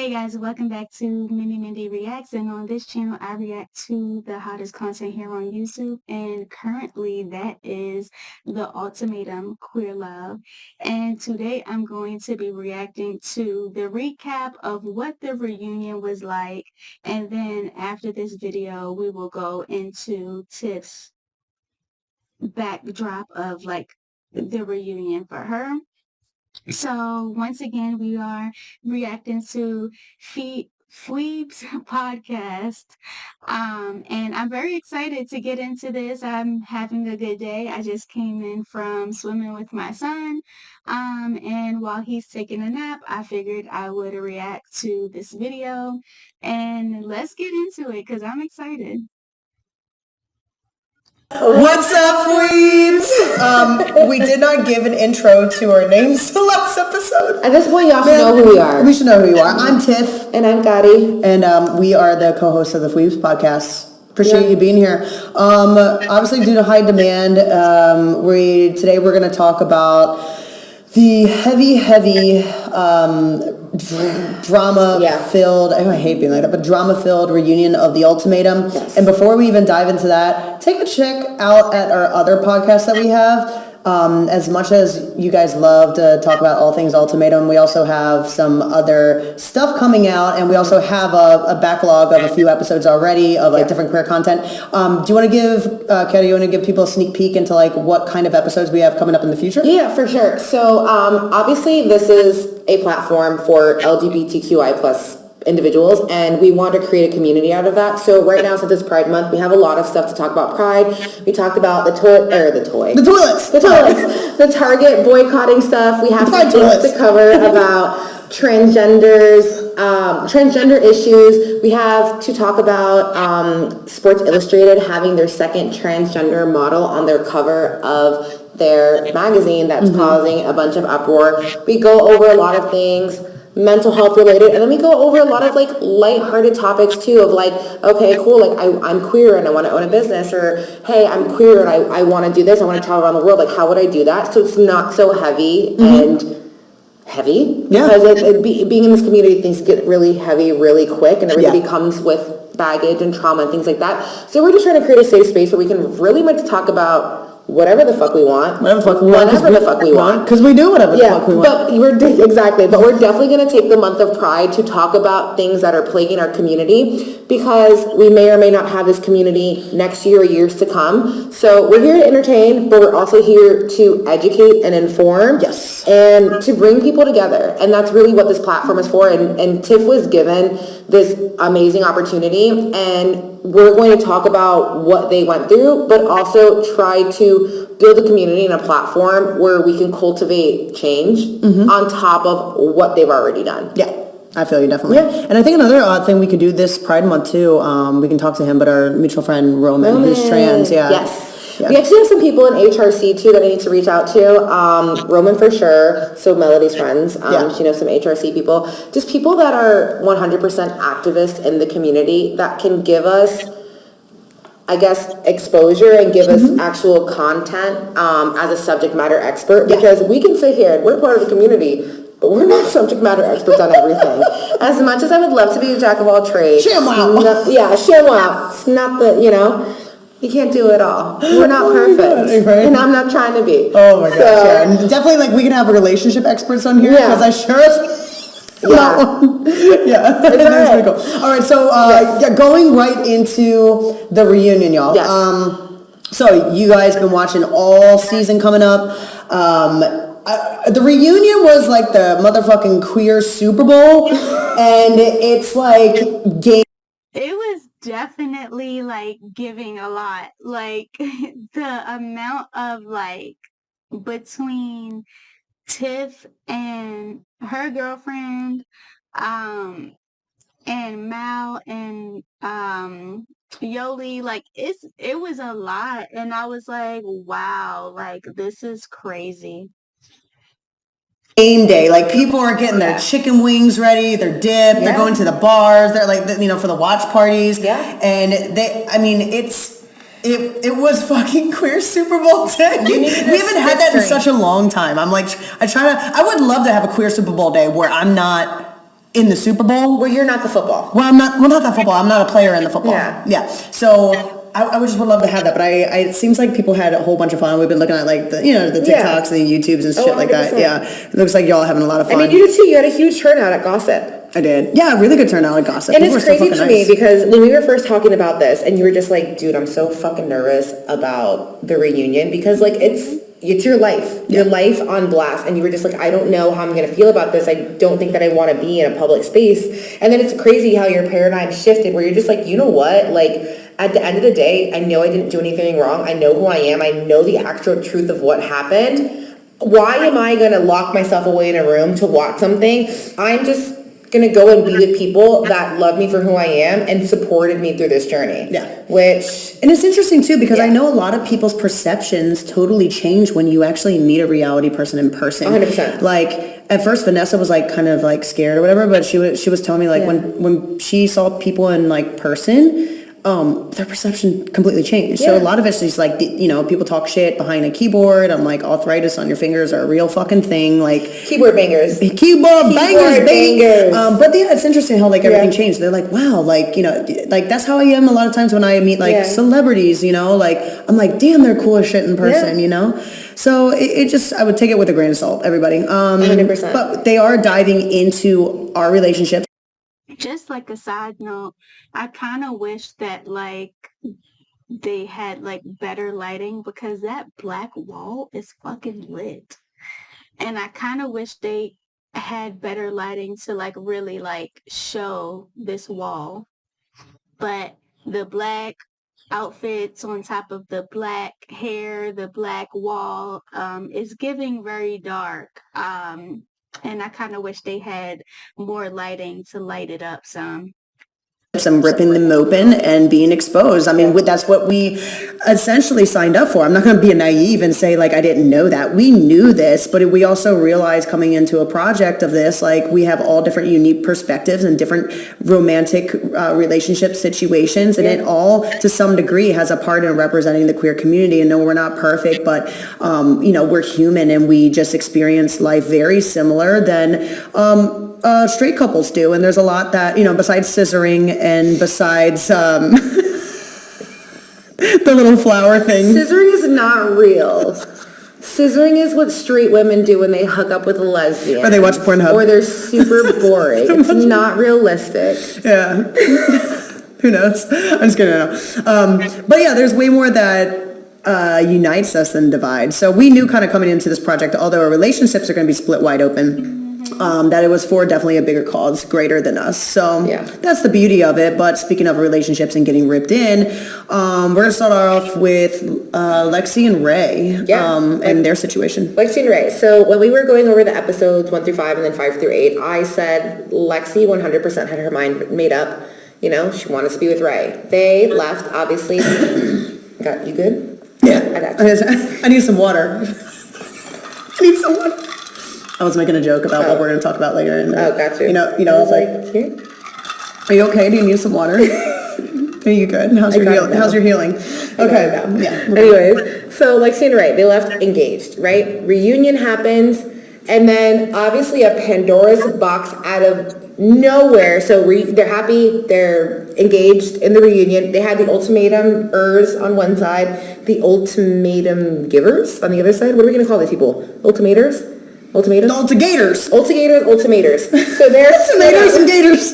Hey guys, welcome back to MinnieMindyReacts, and on this channel I react to the hottest content here on YouTube, and currently that is the Ultimatum Queer Love. And today I'm going to be reacting to the recap of what the reunion was like, and then after this video we will go into Tiff's backdrop of like the reunion for her. So once again, we are reacting to Phoebe's podcast, and I'm very excited to get into this. I'm having a good day. I just came in from swimming with my son, and while he's taking a nap, I figured I would react to this video, and let's get into it because I'm excited. What's up, weebs? We did not give an intro to our names the last episode. At this point, y'all should know who we are. We should know who you are. I'm Tiff. And I'm Gotti. And we are the co-hosts of the Weebs podcast. Appreciate you being here. Obviously, due to high demand, today we're going to talk about the heavy drama-filled, I hate being like that, but drama-filled reunion of the Ultimatum. Yes. And before we even dive into that, take a check out at our other podcasts that we have. As much as you guys love to talk about all things Ultimatum, we also have some other stuff coming out, and we also have a backlog of a few episodes already of like different queer content. Do you want to give, Kelly, you want to give people a sneak peek into like what kind of episodes we have coming up in the future? Yeah, for sure. So obviously this is a platform for LGBTQI plus individuals, and we want to create a community out of that. So right now, since it's Pride Month, we have a lot of stuff to talk about Pride. We talked about the toilets, the Target boycotting stuff. We have some things to cover about transgenders, transgender issues. We have to talk about Sports Illustrated having their second transgender model on their cover of their magazine that's causing a bunch of uproar. We go over a lot of things mental health related, and then we go over a lot of like lighthearted topics too of like, okay, cool, like I'm queer and I want to own a business, or hey, I'm queer and I want to do this, I want to travel around the world, like how would I do that? So it's not so heavy and heavy, because being in this community, things get really heavy really quick, and everybody comes with baggage and trauma and things like that. So we're just trying to create a safe space where we can really much talk about whatever the fuck we want, whenever the fuck we want, because we do whatever the fuck we want. But we're definitely going to take the month of Pride to talk about things that are plaguing our community, because we may or may not have this community next year or years to come. So we're here to entertain, but we're also here to educate and inform, and to bring people together. And that's really what this platform is for. And Tiff was given this amazing opportunity, and we're going to talk about what they went through, but also try to build a community and a platform where we can cultivate change on top of what they've already done. Yeah. I feel you, definitely. Yeah. And I think another thing we could do this Pride Month too, we can talk to him, but our mutual friend Roman. Who's trans, Yes. Yeah. We actually have some people in HRC too that I need to reach out to. Roman for sure. So Melody's friends. She knows some HRC people. Just people that are 100% activists in the community that can give us, I guess, exposure and give us actual content as a subject matter expert. Because we can sit here and we're part of the community, but we're not subject matter experts on everything. As much as I would love to be a jack of all trades. ShamWow. ShamWow. It's not the, you can't do it all. We're not perfect. Right? And I'm not trying to be. Oh my gosh, yeah. Definitely, like, we can have relationship experts on here, because I sure as it's pretty cool. All right, so going right into the reunion, y'all. So you guys been watching all season coming up. The reunion was like the motherfucking queer Super Bowl, and it's like It was definitely like giving a lot, like the amount of like between Tiff and her girlfriend, and Mal and Yoli, like it was a lot, and I was like, wow, like this is crazy. Game day, like people are getting their chicken wings ready, their dip, they're going to the bars, they're like, for the watch parties, and it was fucking queer Super Bowl day. We haven't had that in such a long time. I'm like, I would love to have a queer Super Bowl day where I'm not in the Super Bowl. Well, you're not the football. Well, I'm not. Well, not that football. I'm not a player in the football. Yeah. So I would love to have that, but it seems like people had a whole bunch of fun. We've been looking at like the TikToks and the YouTubes and shit like that. Yeah, it looks like y'all having a lot of fun. I mean, you did too. You had a huge turnout at Gossip. I did. Yeah, really good turnout at Gossip. And it's crazy to me because when we were first talking about this, and you were just like, dude, I'm so fucking nervous about the reunion because like it's your life on blast, and you were just like, I don't know how I'm gonna feel about this. I don't think that I want to be in a public space. And then it's crazy how your paradigm shifted, where you're just like, you know what, like. At the end of the day, I know I didn't do anything wrong. I know who I am. I know the actual truth of what happened. Why am I going to lock myself away in a room to watch something? I'm just going to go and be with people that love me for who I am and supported me through this journey. Yeah. And it's interesting too, because I know a lot of people's perceptions totally change when you actually meet a reality person in person. 100%. Like, at first Vanessa was like kind of like scared or whatever, but she was telling me like when she saw people in like person, their perception completely changed. So a lot of it's just like, people talk shit behind a keyboard. I'm like, arthritis on your fingers are a real fucking thing. Like keyboard bangers. Keyboard bangers, baby. But yeah, it's interesting how like everything changed. They're like, wow, like, like that's how I am a lot of times when I meet like celebrities, like I'm like, damn, they're cool as shit in person, So it just, I would take it with a grain of salt, everybody. 100%. But they are diving into our relationships. Just like a side note, I kind of wish that like they had like better lighting because that black wall is fucking lit. And I kind of wish they had better lighting to like really like show this wall. But the black outfits on top of the black hair, the black wall, is giving very dark. And I kind of wish they had more lighting to light it up some. I'm ripping them open and being exposed. I mean, that's what we essentially signed up for. I'm not going to be naive and say like I didn't know that. We knew this, but we also realized coming into a project of this, like we have all different unique perspectives and different romantic relationship situations, and it all to some degree has a part in representing the queer community. And no, we're not perfect, but we're human and we just experience life very similar than straight couples do. And there's a lot that, besides scissoring and besides the little flower thing. Scissoring is not real. Scissoring is what straight women do when they hook up with a lesbian. Or they watch Pornhub. Or they're super boring. It's not realistic. Yeah. Who knows? I'm just kidding. But yeah, there's way more that unites us than divides. So we knew kind of coming into this project, although our relationships are going to be split wide open, that it was for definitely a bigger cause, greater than us. So that's the beauty of it. But speaking of relationships and getting ripped in, we're going to start off with Lexi and Ray and their situation. Lexi and Ray. So when we were going over the episodes 1 through 5 and then 5 through 8, I said Lexi 100% had her mind made up. She wanted to be with Ray. They left, obviously. Got you good? Yeah. I got you. I need some water. I was making a joke about what we're going to talk about later. And, got you. I was like, here? Are you okay? Do you need some water? Are you good? How's your healing? Okay. Yeah. Anyways, so Lexi and Ray, they left engaged, right? Reunion happens, and then obviously a Pandora's box out of nowhere. So they're happy, they're engaged in the reunion. They had the ultimatum-ers on one side, the ultimatum givers on the other side. What are we going to call these people? Ultimators? Ultimators? Ultigators. Ultimators. So they're Ultimators and gators.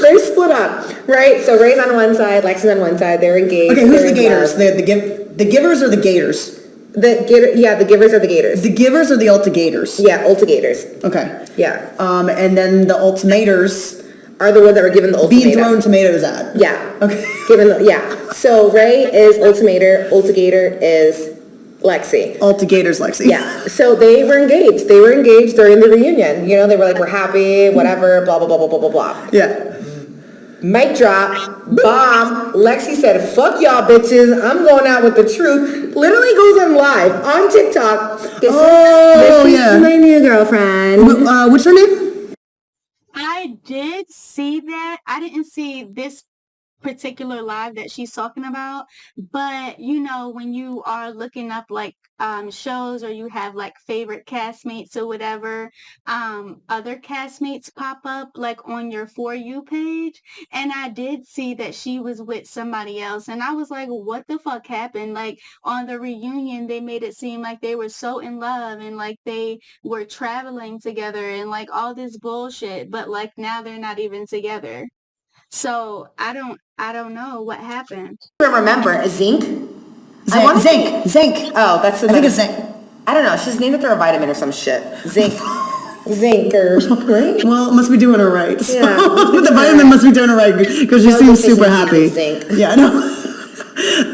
They're split up, right? So Ray's on one side, Lexi's on one side. They're engaged. Okay, who's the gators? The givers or the gators? The givers are the gators. The givers or the ultigators? Yeah, ultigators. Okay. Yeah. And then the ultimators are the ones that were given the ultimatum. Being thrown tomatoes at. Yeah. Okay. So Ray is ultigator is Lexi. Ultigators Lexi. Yeah. So they were engaged. During the reunion. They were like, we're happy, whatever, blah, blah, blah, blah, blah, blah, blah. Yeah. Mic drop, bomb. Lexi said, fuck y'all bitches. I'm going out with the truth. Literally goes on live on TikTok. This is my new girlfriend. What's her name? I did see that. I didn't see this particular live that she's talking about. But when you are looking up like shows, or you have like favorite castmates or whatever, other castmates pop up like on your For You page, and I did see that she was with somebody else, and I was like, what the fuck happened? Like on the reunion, they made it seem like they were so in love, and like they were traveling together and like all this bullshit, but like now they're not even together. So I don't know what happened. Remember, Zinc? Zinc. Oh, that's I think it's Zinc. I don't know. She's named after a vitamin or some shit. Zinc. Zinc or right? Well, must be doing her right. So. Yeah. The vitamin must be doing her right because she seems super happy. Zinc. Yeah, I know.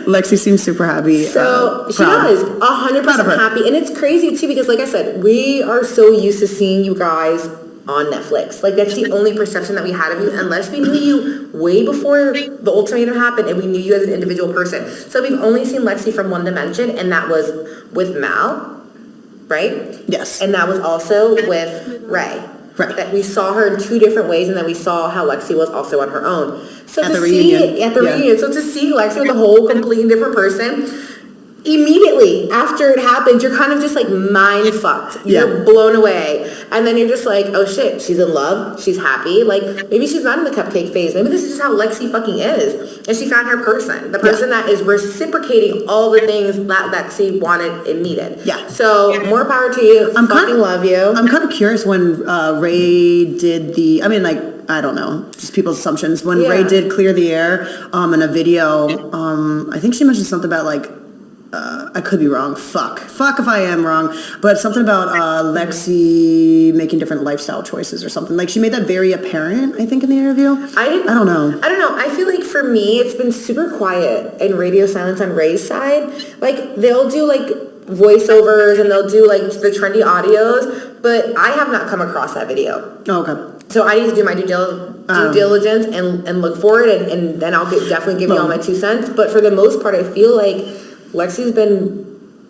Lexi seems super happy. So she does 100% happy, and it's crazy too because, like I said, we are so used to seeing you guys on Netflix. Like that's the only perception that we had of you, unless we knew you way before the Ultimatum happened and we knew you as an individual person. So we've only seen Lexi from one dimension, and that was with Mal, right? Yes. And that was also with Ray. Right. That we saw her in two different ways, and then we saw how Lexi was also on her own. So at the reunion. So to see Lexi with a whole completely different person, immediately after it happened, you're kind of just like mind fucked. You're blown away. And then you're just like, oh shit, she's in love. She's happy. Like maybe she's not in the cupcake phase. Maybe this is just how Lexi fucking is. And she found her person. The person that is reciprocating all the things that Lexi wanted and needed. Yeah. So more power to you. Love you. I'm kind of curious when Ray did I don't know, just people's assumptions. When Ray did Clear the Air in a video, I think she mentioned something about like, I could be wrong. Fuck if I am wrong. But something about Lexi making different lifestyle choices or something. Like she made that very apparent, I think, in the interview. I don't know. I feel like for me, it's been super quiet and radio silence on Ray's side. Like they'll do like voiceovers and they'll do like the trendy audios, but I have not come across that video. Oh, okay. So I need to do my due diligence and look for it, and then I'll definitely give you all my 2 cents. But for the most part, I feel like Lexi's been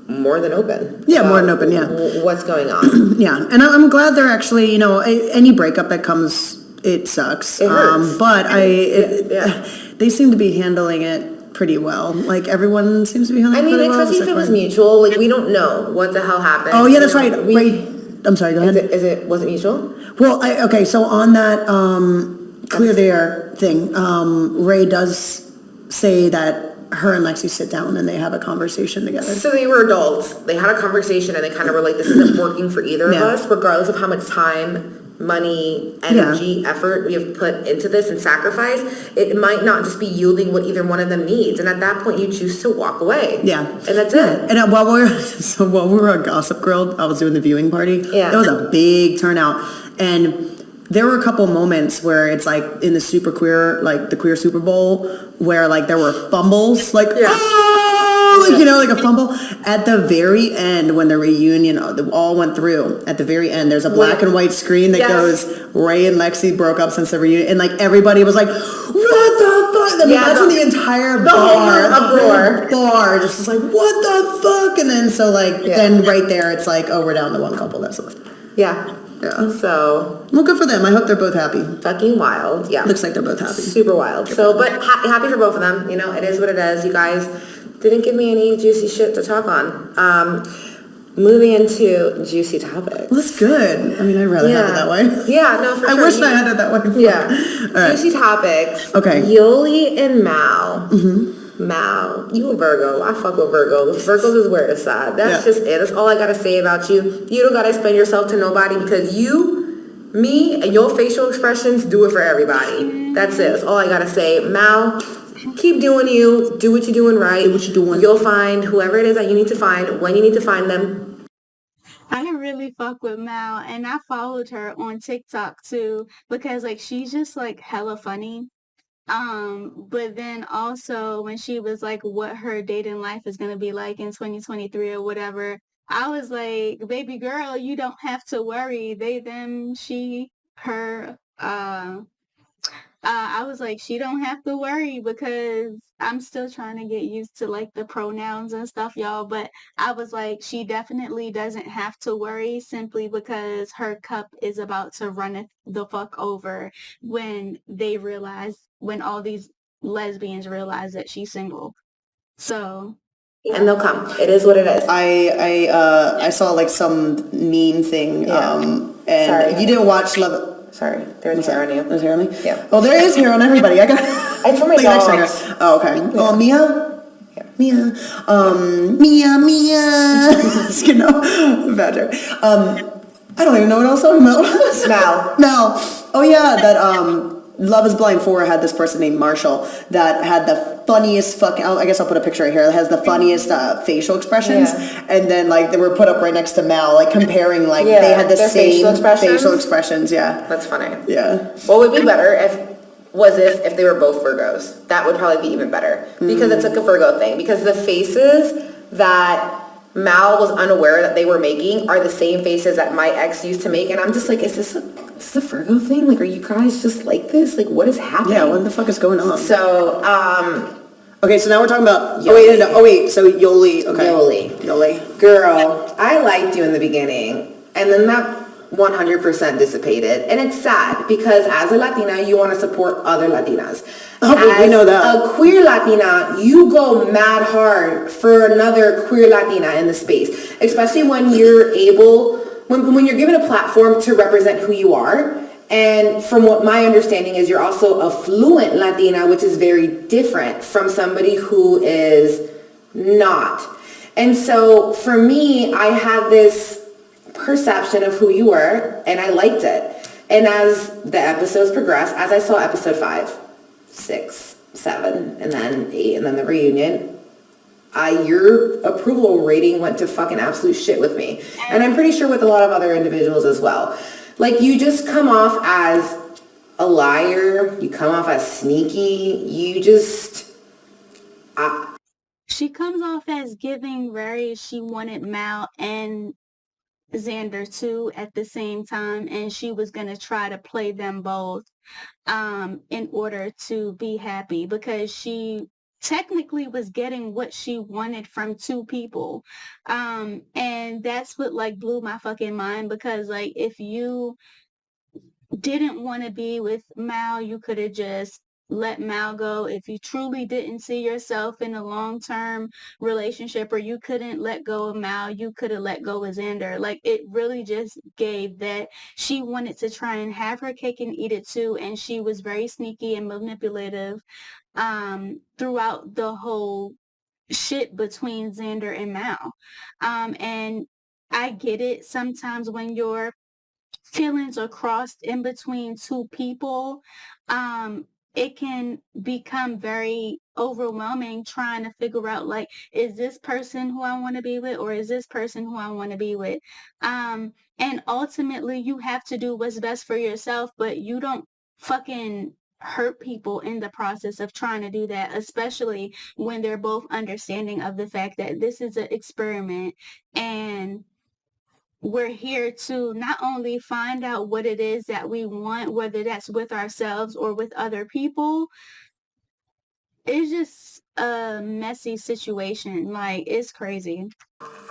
more than open. Yeah, more than open, yeah. What's going on. Yeah, and I'm glad they're actually, any breakup that comes, it sucks. It hurts. But they seem to be handling it pretty well. Like, everyone seems to be handling it pretty well. Especially if it was mutual. Like, we don't know what the hell happened. Oh, yeah, that's right. I'm sorry, go ahead. Was it mutual? Well, okay, so on that Clear the Air thing, Ray does say that her and Lexi sit down and they have a conversation together. So they were adults. They had a conversation and they kind of were like, this isn't working for either of us, regardless of how much time, money, energy, effort we have put into this and sacrifice. It might not just be yielding what either one of them needs. And at that point, you choose to walk away. Yeah. And that's it. And while we were at Gossip Girl, I was doing the viewing party. Yeah. It was a big turnout. And there were a couple moments where it's like in the super queer, like the queer Super Bowl, where like there were fumbles, like, like a fumble. At the very end, when the reunion all went through, at the very end, there's a black and white screen that goes, Ray and Lexi broke up since the reunion. And like everybody was like, what the fuck? I mean, that's when the entire bar just was like, what the fuck? And then so like, then right there, it's like, oh, we're down to one couple that's left. Yeah. Yeah. So. Well, good for them. I hope they're both happy. Fucking wild. Yeah. Looks like they're both happy. Super wild. So, but happy for both of them. It is what it is. You guys didn't give me any juicy shit to talk on. Moving into juicy topics. Well, that's good. I mean, I'd rather have it that way. Yeah, no, for sure. I wish I had it that way. Yeah. Right. Juicy topics. Okay. Yoli and Mal. Mm-hmm. Mal, you a Virgo. I fuck with Virgos. Virgos is where it's at. That's just it. That's all I gotta say about you. You don't gotta explain yourself to nobody because you, me, and your facial expressions do it for everybody. That's it. That's all I gotta say. Mal, keep doing you. Do what you're doing right. Do what you're doing. You'll find whoever it is that you need to find when you need to find them. I really fuck with Mal, and I followed her on TikTok too because like she's just like hella funny. But then also when she was like what her dating life is gonna be like in 2023 or whatever, I was like, baby girl, you don't have to worry. They, them, she, her, I was like, she don't have to worry because I'm still trying to get used to like the pronouns and stuff, y'all. But I was like, she definitely doesn't have to worry simply because her cup is about to run the fuck over when they realize when all these lesbians realize that she's single. So. And they'll come. It is what it is. I saw like some meme thing. And Sorry. you didn't watch Love. Sorry, there's hair on you. There's hair on me? Yeah. Oh, there is hair on everybody. I got. It's for my dogs. Oh, okay. Yeah. Oh, Mia. Yeah. Mia. Mia. Just kidding. No, bad joke. I don't even know what else I'm talking about. Mal. Oh yeah, that Love is Blind 4 had this person named Marshall that had the funniest fucking, I guess I'll put a picture right here, that has the funniest facial expressions, and then like they were put up right next to Mal, like comparing, like they had the same facial expressions. Yeah, that's funny. Yeah. What would be better if they were both Virgos? That would probably be even better, because it's like a Virgo thing, because the faces that Mal was unaware that they were making are the same faces that my ex used to make, and I'm just like, is this a Virgo thing? Like, are you guys just like this? Like, what is happening? Yeah, what the fuck is going on? So, okay, so now we're talking about, so Yoli, okay. Yoli. Girl, I liked you in the beginning, and then that 100% dissipated, and it's sad, because as a Latina, you want to support other Latinas. We know that. A queer Latina, you go mad hard for another queer Latina in the space, especially when you're able, when you're given a platform to represent who you are. And from what my understanding is, you're also a fluent Latina, which is very different from somebody who is not. And so for me, I had this perception of who you were, and I liked it. And as the episodes progressed, as I saw episode 5, 6, 7, and then 8, and then the reunion, your approval rating went to fucking absolute shit with me. And I'm pretty sure with a lot of other individuals as well. Like, you just come off as a liar, you come off as sneaky, you just... She comes off as giving very, she wanted Mal and Xander too at the same time, and she was going to try to play them both in order to be happy, because she technically was getting what she wanted from two people, and that's what like blew my fucking mind, because like if you didn't want to be with Mal, you could have just let Mal go. If you truly didn't see yourself in a long-term relationship, or you couldn't let go of Mal, you could have let go of Xander. Like, it really just gave that she wanted to try and have her cake and eat it too, and she was very sneaky and manipulative throughout the whole shit between Xander and Mal. And I get it sometimes when your feelings are crossed in between two people, it can become very overwhelming trying to figure out, like, is this person who I want to be with, or is this person who I want to be with? And ultimately, you have to do what's best for yourself, but you don't fucking hurt people in the process of trying to do that, especially when they're both understanding of the fact that this is an experiment, and we're here to not only find out what it is that we want, whether that's with ourselves or with other people. It's just a messy situation. Like, it's crazy.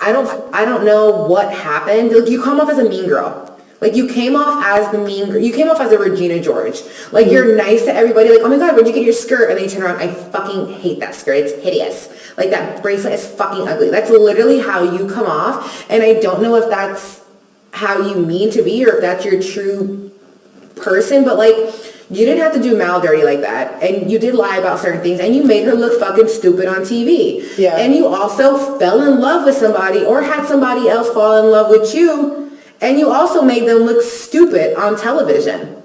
I don't know what happened. Like, you come off as a mean girl. Like, you came off as the mean girl. You came off as a Regina George. Like, you're nice to everybody. Like, oh my God, where'd you get your skirt? And then you turn around, I fucking hate that skirt. It's hideous. Like, that bracelet is fucking ugly. That's literally how you come off. And I don't know if that's how you mean to be, or if that's your true person. But, like, you didn't have to do Mal dirty like that. And you did lie about certain things. And you made her look fucking stupid on TV. Yeah. And you also fell in love with somebody, or had somebody else fall in love with you. And you also made them look stupid on television.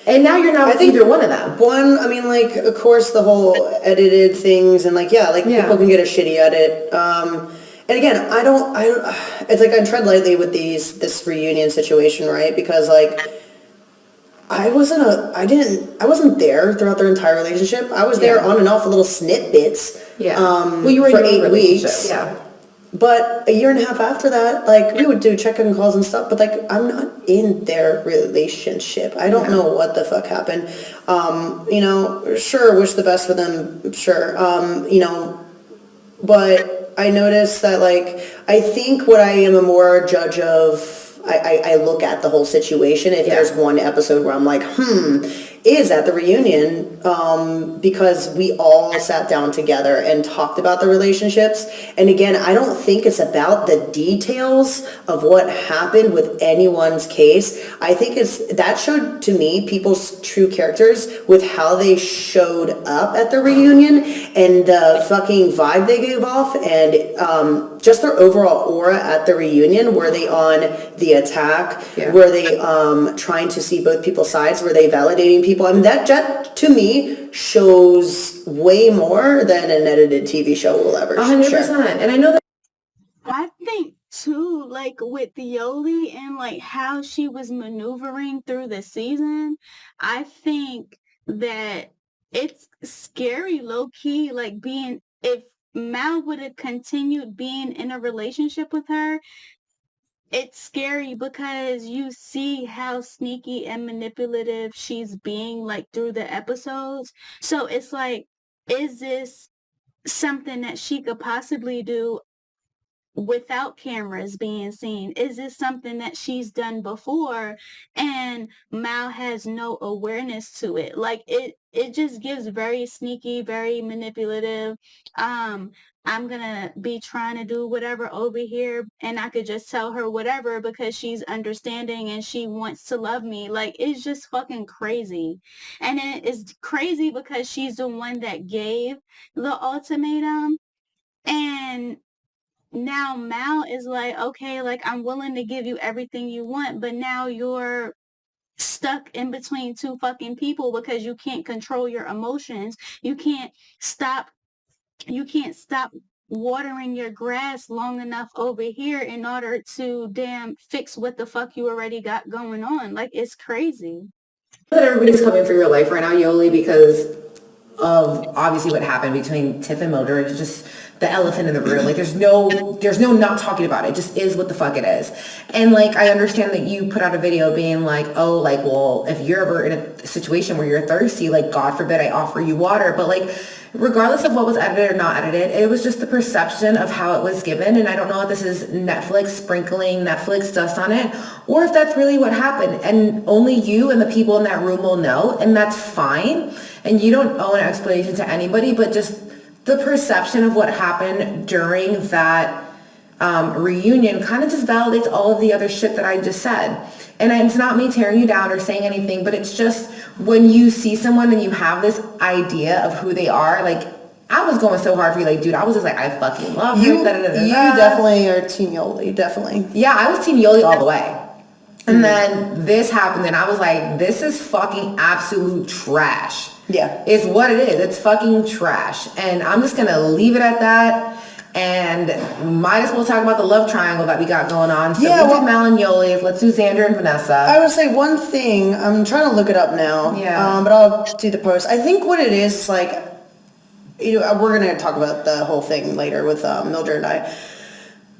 And now you're not either one of them. One, I mean, like, of course, the whole edited things, and like, people can get a shitty edit. And again, I don't, it's like I tread lightly with this reunion situation, right? Because like, I wasn't there throughout their entire relationship. I was there on and off, little snippets. Yeah. Well, you were for in 8 weeks. Yeah. But a year and a half after that, like, we would do check-in calls and stuff, but like, I'm not in their relationship. I don't know what the fuck happened. You know, sure, wish the best for them, sure. You know, but I noticed that, like, I think what I am a more judge of, I look at the whole situation. If there's one episode where I'm like, is at the reunion, because we all sat down together and talked about the relationships. And again, I don't think it's about the details of what happened with anyone's case. I think that showed to me people's true characters with how they showed up at the reunion and the fucking vibe they gave off, and just their overall aura at the reunion. Were they on the attack? Yeah. Were they trying to see both people's sides? Were they validating people? I mean, that to me shows way more than an edited TV show will ever. 100%. And I know that. I think too, like with Yoli and like how she was maneuvering through the season, I think that it's scary low key, like if Mal would have continued being in a relationship with her, it's scary because you see how sneaky and manipulative she's being like through the episodes. So it's like, is this something that she could possibly do without cameras being seen? Is this something that she's done before and Mal has no awareness to it? Like it just gives very sneaky, very manipulative. I'm gonna be trying to do whatever over here and I could just tell her whatever because she's understanding and she wants to love me. Like it's just fucking crazy. And it is crazy because she's the one that gave the ultimatum, and now Mal is like, okay, like I'm willing to give you everything you want, but now you're stuck in between two fucking people because you can't control your emotions. You can't stop watering your grass long enough over here in order to damn fix what the fuck you already got going on. Like it's crazy. That everybody's coming for your life right now, Yoli, because of obviously what happened between Tiff and Mildred. It's just the elephant in the room. Like there's no not talking about it. It just is what the fuck it is. And like I understand that you put out a video being like, oh, like, well, if you're ever in a situation where you're thirsty, like God forbid I offer you water. But like regardless of what was edited or not edited, it was just the perception of how it was given. And I don't know if this is Netflix sprinkling Netflix dust on it or if that's really what happened. And only you and the people in that room will know. And that's fine. And you don't owe an explanation to anybody, but just the perception of what happened during that reunion kind of just validates all of the other shit that I just said. And it's not me tearing you down or saying anything, but it's just when you see someone and you have this idea of who they are, like I was going so hard for you, like, dude, I was just like, I fucking love you. You definitely are Team Yoli, definitely. Yeah, I was Team Yoli all the way. And then this happened and I was like, this is fucking absolute trash. Yeah. It's what it is. It's fucking trash. And I'm just going to leave it at that. And might as well talk about the love triangle that we got going on. So yeah, we did Mal and Yoli. Let's do Xander and Vanessa. I would say one thing. I'm trying to look it up now. Yeah. But I'll do the post. I think what it is, like, you know, we're going to talk about the whole thing later with Mildred and I.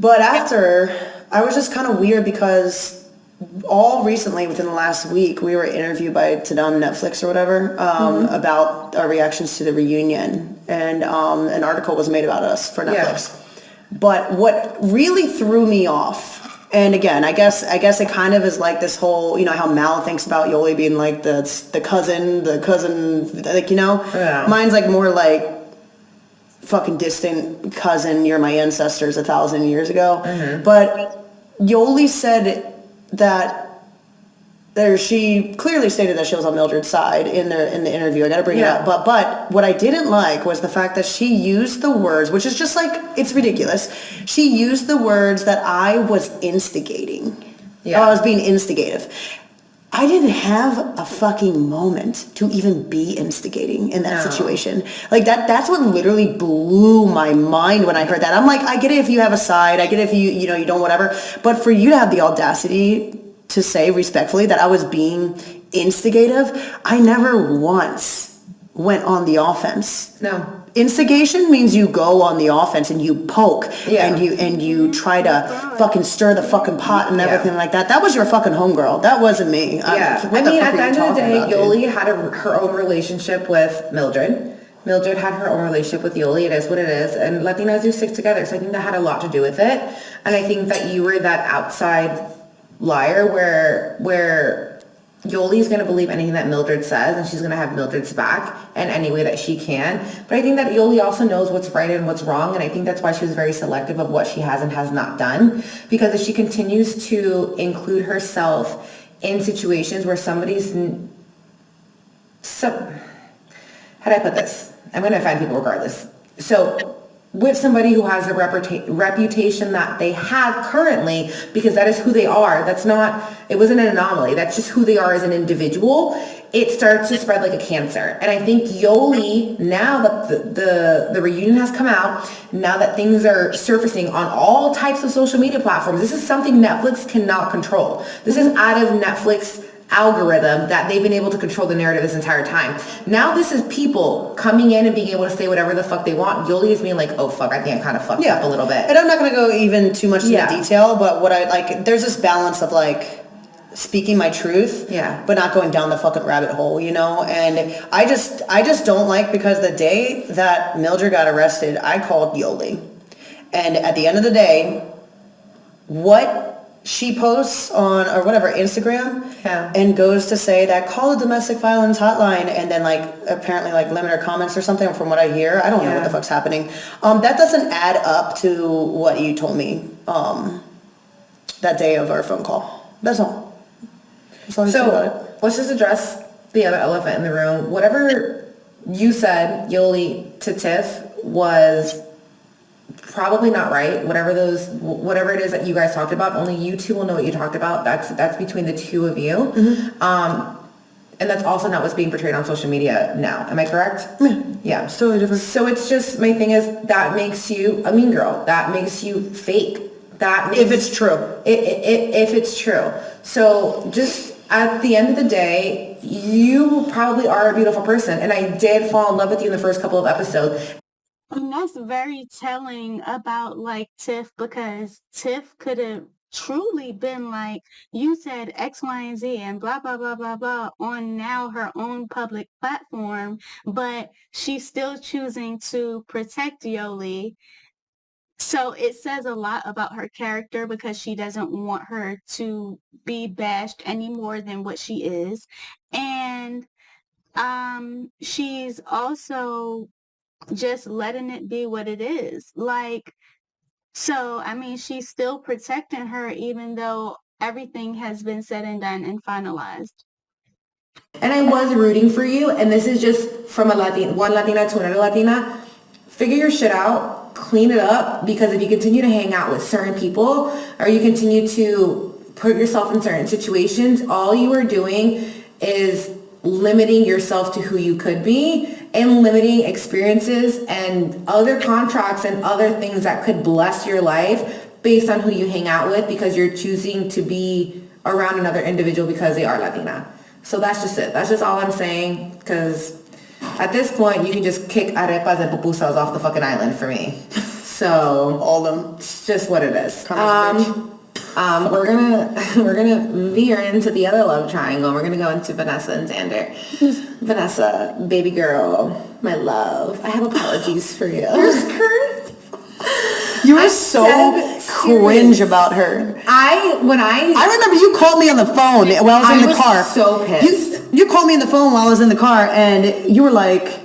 But after, I was just kind of weird because all recently, within the last week, we were interviewed by Netflix or whatever about our reactions to the reunion, and an article was made about us for Netflix. Yeah. But what really threw me off, and again, I guess it kind of is like this whole, you know, how Mal thinks about Yoli being like the cousin, like, you know, yeah. Mine's like more like fucking distant cousin. You're my ancestors 1,000 years ago, but Yoli said that she clearly stated that she was on Mildred's side in the interview. I gotta bring it up. But what I didn't like was the fact that she used the words, which is just like, it's ridiculous. She used the words that I was instigating. Yeah. I was being instigative. I didn't have a fucking moment to even be instigating in that situation. Like that's what literally blew my mind when I heard that. I'm like, I get it if you have a side, I get it if you know, you don't whatever, but for you to have the audacity to say respectfully that I was being instigative, I never once went on the offense. No. Instigation means you go on the offense and you poke and you try to fucking stir the fucking pot and everything like that. That was your fucking homegirl. That wasn't me. Yeah. I mean, at the end of the day, Yoli had her own relationship with Mildred. Mildred had her own relationship with Yoli. It is what it is. And Latinas do stick together. So I think that had a lot to do with it. And I think that you were that outside liar where Yoli's going to believe anything that Mildred says, and she's going to have Mildred's back in any way that she can. But I think that Yoli also knows what's right and what's wrong, and I think that's why she was very selective of what she has and has not done. Because if she continues to include herself in situations where somebody's... how do I put this? I'm going to offend people regardless. So... with somebody who has a reputation that they have currently, because that is who they are. That's not, it wasn't an anomaly. That's just who they are as an individual. It starts to spread like a cancer. And I think Yoli, now that the reunion has come out, now that things are surfacing on all types of social media platforms, this is something Netflix cannot control. This is out of Netflix algorithm that they've been able to control the narrative this entire time. Now this is people coming in and being able to say whatever the fuck they want. Yoli is being like, oh fuck, I think I kind of fucked up a little bit. And I'm not going to go even too much into detail, but what I like, there's this balance of like speaking my truth, but not going down the fucking rabbit hole, you know? And I just don't like, because the day that Mildred got arrested, I called Yoli. And at the end of the day, what she posts on, or whatever, Instagram, and goes to say that call the domestic violence hotline, and then like apparently like limit her comments or something, from what I hear. I don't know what the fuck's happening. That doesn't add up to what you told me that day of our phone call. That's all. That's all I say about it. Let's just address the other elephant in the room. Whatever you said, Yoli, to Tiff was probably not right. Whatever it is that you guys talked about, only you two will know what you talked about. That's between the two of you. And that's also not what's being portrayed on social media now. Am I correct? Yeah. It's totally different. So it's just, my thing is, that makes you a mean girl. That makes you fake. That makes, if it's true. If it's true. So just at the end of the day, you probably are a beautiful person. And I did fall in love with you in the first couple of episodes. And that's very telling about like Tiff, because Tiff could have truly been like, you said X, Y, and Z and blah, blah, blah, blah, blah on now her own public platform, but she's still choosing to protect Yoli. So it says a lot about her character, because she doesn't want her to be bashed any more than what she is. And she's also just letting it be what it is. Like, so, I mean, she's still protecting her, even though everything has been said and done and finalized. And I was rooting for you, and this is just from one Latina to another Latina. Figure your shit out, clean it up, because if you continue to hang out with certain people, or you continue to put yourself in certain situations, all you are doing is limiting yourself to who you could be, and limiting experiences and other contracts and other things that could bless your life based on who you hang out with, because you're choosing to be around another individual because they are Latina. So that's just it. That's just all I'm saying, because at this point, you can just kick arepas and pupusas off the fucking island for me. So all of them. It's just what it is. We're gonna veer into the other love triangle. We're gonna go into Vanessa and Xander. Vanessa, baby girl, my love, I have apologies for you. You were so cringe about her. I remember you called me on the phone while I was in the car. So pissed. You called me on the phone while I was in the car, and you were like,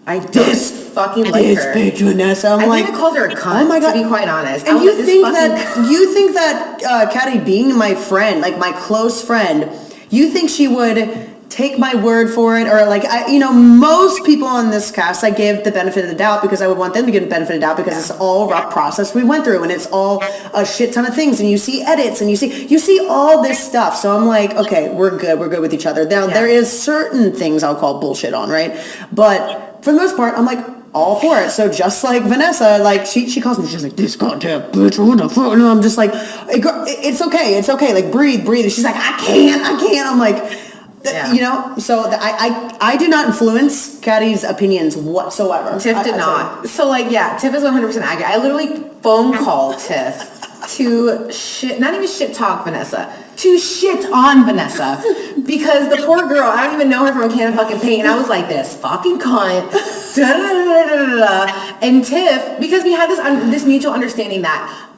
I just fucking like her. This bitch Vanessa. I think I called her a cunt, oh my God. To be quite honest. And you think that Caddy, being my friend, like my close friend, you think she would take my word for it? Or like, most people on this cast, I give the benefit of the doubt, because I would want them to get the benefit of the doubt, because it's all rough process we went through, and it's all a shit ton of things, and you see edits, and you see all this stuff. So I'm like, okay, we're good with each other. Now, there is certain things I'll call bullshit on, right? But for the most part, I'm like, all for it. So just like Vanessa, like she calls me, she's like, this goddamn bitch, what the fuck? And I'm just like, it's okay, like breathe. And she's like, I can't. I'm like, so I do not influence Caddy's opinions whatsoever. Tiff did not. So like, Tiff is 100% accurate. I literally phone called Tiff to not even shit talk Vanessa, to shit on Vanessa, because the poor girl, I don't even know her from a can of fucking paint, and I was like, this fucking cunt, and Tiff, because we had this mutual understanding that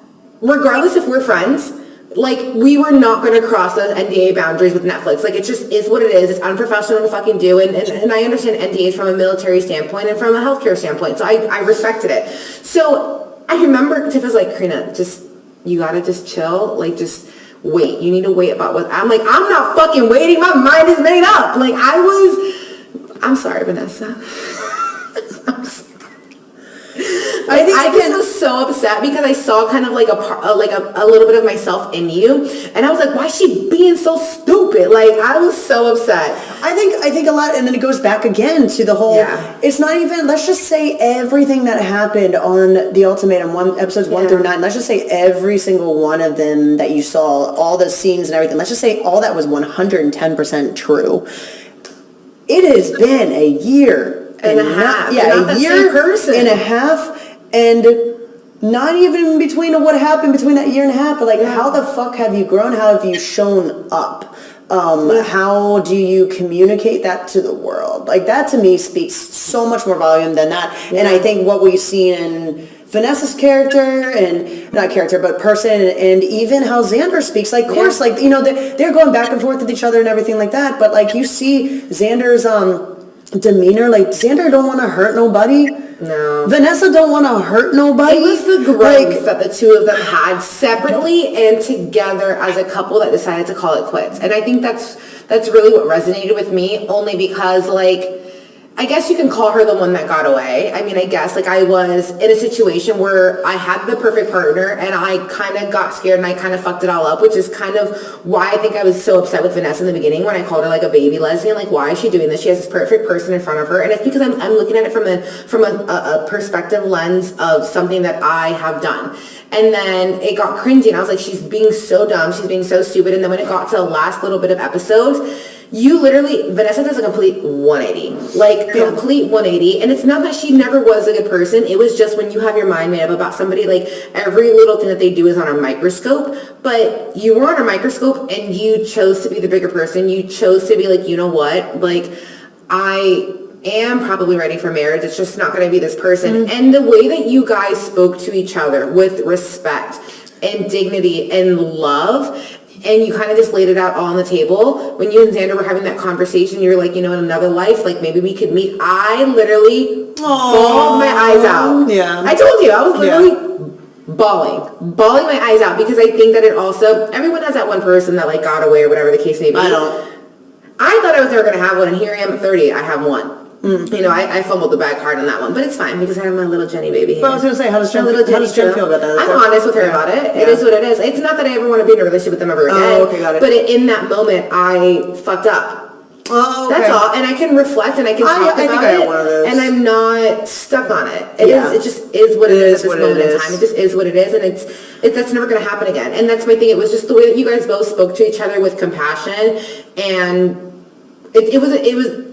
regardless if we're friends, like, we were not going to cross the NDA boundaries with Netflix. Like, it just is what it is. It's unprofessional to fucking do. And I understand NDAs from a military standpoint and from a healthcare standpoint. So I respected it. So I remember Tiff was like, Karina, just, you gotta just chill. Like, just wait. You need to wait about what, I'm like, I'm not fucking waiting. My mind is made up. Like, I'm sorry, Vanessa. I'm sorry. I just was so upset because I saw kind of like a little bit of myself in you, and I was like, why is she being so stupid? Like, I was so upset. I think a lot, and then it goes back again to the whole, it's not even, let's just say everything that happened on the Ultimatum, episodes 1 through 9, let's just say every single one of them that you saw, all the scenes and everything, let's just say all that was 110% true. It has been a year and a half. A year and a half. And not even between what happened between that year and a half, but like, how the fuck have you grown? How have you shown up? How do you communicate that to the world? Like, that to me speaks so much more volume than that. And I think what we've seen in Vanessa's character, and not character, but person, and even how Xander speaks, like, of course, like, you know, they're going back and forth with each other and everything like that. But like, you see Xander's demeanor, like, Xander don't want to hurt nobody. No. Vanessa don't want to hurt nobody. It was the growth that the two of them had separately and together as a couple that decided to call it quits. And I think that's really what resonated with me, only because, like, I guess you can call her the one that got away. I mean, I guess, like, I was in a situation where I had the perfect partner and I kind of got scared and I kind of fucked it all up, which is kind of why I think I was so upset with Vanessa in the beginning when I called her like a baby lesbian. Like, why is she doing this? She has this perfect person in front of her. And it's because I'm looking at it from a perspective lens of something that I have done. And then it got cringy and I was like, she's being so dumb. She's being so stupid. And then when it got to the last little bit of episodes, you literally, Vanessa does a complete 180, like complete 180. And it's not that she never was a good person. It was just when you have your mind made up about somebody, like, every little thing that they do is on a microscope, but you were on a microscope and you chose to be the bigger person. You chose to be like, you know what? Like, I am probably ready for marriage. It's just not going to be this person. And the way that you guys spoke to each other with respect and dignity and love, and you kind of just laid it out all on the table. When you and Xander were having that conversation, you were like, you know, in another life, like, maybe we could meet. I literally bawled my eyes out. Yeah. I told you, I was literally bawling my eyes out, because I think that it also, everyone has that one person that, like, got away or whatever the case may be. I thought I was never going to have one, and here I am at 30, I have one. You know, I fumbled the bag hard on that one, but it's fine because I have my little Jenny baby here. But I was going to say, how does Jen feel about that? I'm honest with her about it. It is what it is. It's not that I ever want to be in a relationship with them ever again. Oh, okay, got it. But in that moment, I fucked up. Oh, okay. That's all. And I can reflect and I can talk about it. And I'm not stuck on it. It just is what it is at this moment in time. It just is what it is. And that's never going to happen again. And that's my thing. It was just the way that you guys both spoke to each other with compassion. And it was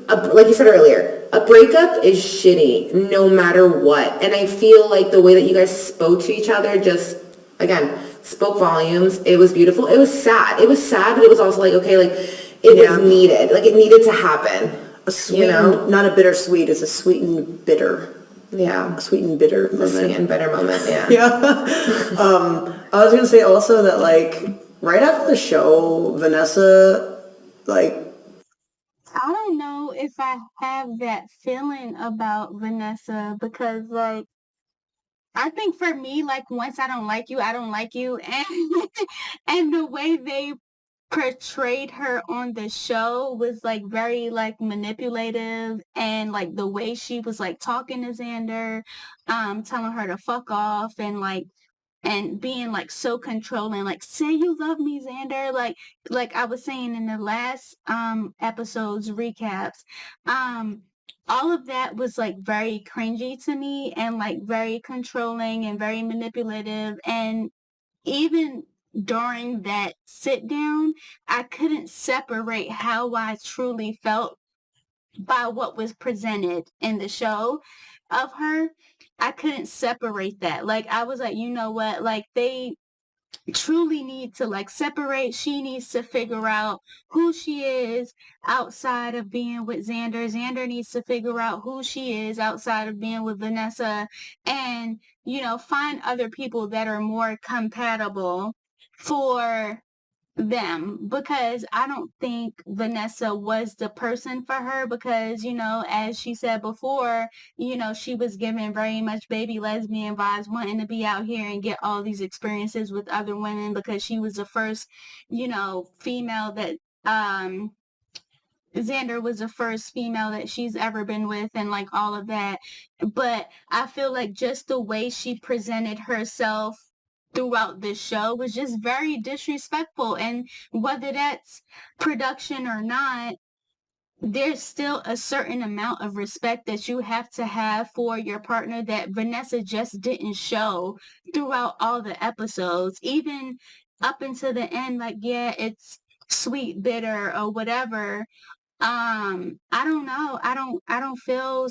like you said earlier, a breakup is shitty no matter what. And I feel like the way that you guys spoke to each other just, again, spoke volumes. It was beautiful. It was sad. It was sad, but it was also like, okay, like, it was needed. Like, it needed to happen. A sweet, not a bittersweet, it's a sweet and bitter. Yeah. A sweet and bitter moment. A sweet and bitter moment, yeah. I was going to say also that, like, right after the show, Vanessa, like, I don't know if I have that feeling about Vanessa, because, like, I think for me, like, once I don't like you, I don't like you. And and the way they portrayed her on the show was, like, very, like, manipulative, and, like, the way she was, like, talking to Xander, telling her to fuck off, and, like, and being, like, so controlling, like, say you love me, Xander, like I was saying in the last episode's recaps, all of that was, like, very cringy to me, and, like, very controlling and very manipulative. And even during that sit down, I couldn't separate how I truly felt by what was presented in the show of her. I couldn't separate that. Like, I was like, you know what? Like, they truly need to, like, separate. She needs to figure out who she is outside of being with Xander. Xander needs to figure out who she is outside of being with Vanessa, and, you know, find other people that are more compatible for them, because I don't think Vanessa was the person for her, because, as she said before, she was given very much baby lesbian vibes, wanting to be out here and get all these experiences with other women, because she was the first, female that, Xander was the first female that she's ever been with, and like all of that. But I feel like just the way she presented herself throughout the show was just very disrespectful. And whether that's production or not, there's still a certain amount of respect that you have to have for your partner that Vanessa just didn't show throughout all the episodes. Even up until the end, like, yeah, it's sweet, bitter, or whatever. I don't know. I don't feel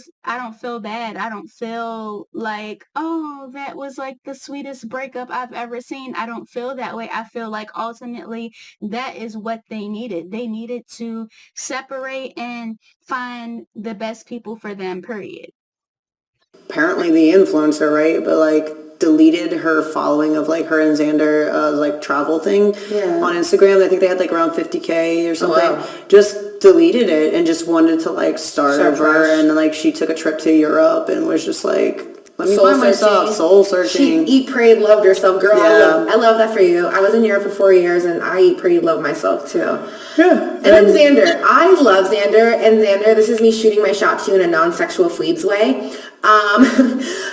bad. I don't feel like, oh, that was like the sweetest breakup I've ever seen. I don't feel that way. I feel like ultimately that is what they needed. They needed to separate and find the best people for them, period. Apparently the influencer, right? But like deleted her following of like her and Xander like travel thing on Instagram. I think they had like around 50K or something. Oh, wow. Just deleted it and just wanted to like start over fresh. And then like she took a trip to Europe and was just like, let me find myself, soul searching. She eat, prayed, loved herself. Girl, yeah. I love that for you. I was in Europe for 4 years and I eat, prayed, loved myself too. Yeah. And then Xander. I love Xander. And Xander, this is me shooting my shot to you in a non-sexual fleebs way.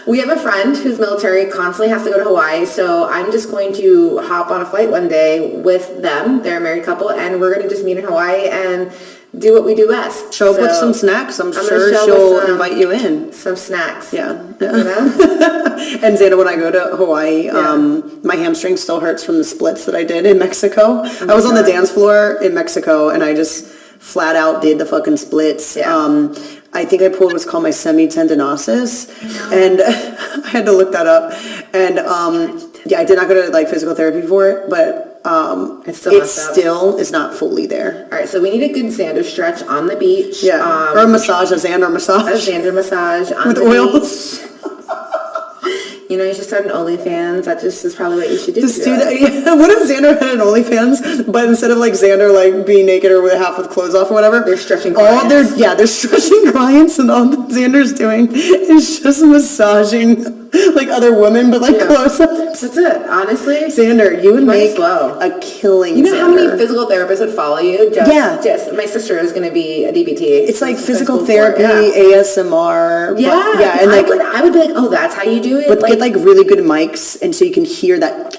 We have a friend who's military, constantly has to go to Hawaii, so I'm just going to hop on a flight one day with them. They're a married couple, and we're going to just meet in Hawaii and do what we do best. Show up with some snacks. I'm sure she'll invite you in. Some snacks. Yeah. You know? And Zeta, when I go to Hawaii, my hamstring still hurts from the splits that I did in Mexico. I was on the dance floor in Mexico, and I just flat out did the fucking splits. Yeah. I think I pulled what's called my semitendinosus, and I had to look that up. And I did not go to like physical therapy for it, but it still is not fully there. All right, so we need a good Xander stretch on the beach. Yeah, or a massage, a Xander massage. A Xander massage on with the oils. Beach. You know, you should start an OnlyFans. That just is probably what you should do. Just do that. Yeah. What if Xander had an OnlyFans, but instead of like Xander like being naked or with half with clothes off or whatever, they're stretching clients. They're stretching clients, and all Xander's doing is just massaging like other women, but like close-ups. That's it. Honestly, Xander, you would make a killing. You know how many physical therapists would follow you? Just my sister is going to be a DBT. It's like physical therapy, ASMR. Yeah, and like I would be like, oh, that's how you do it. But get like really good mics, and so you can hear that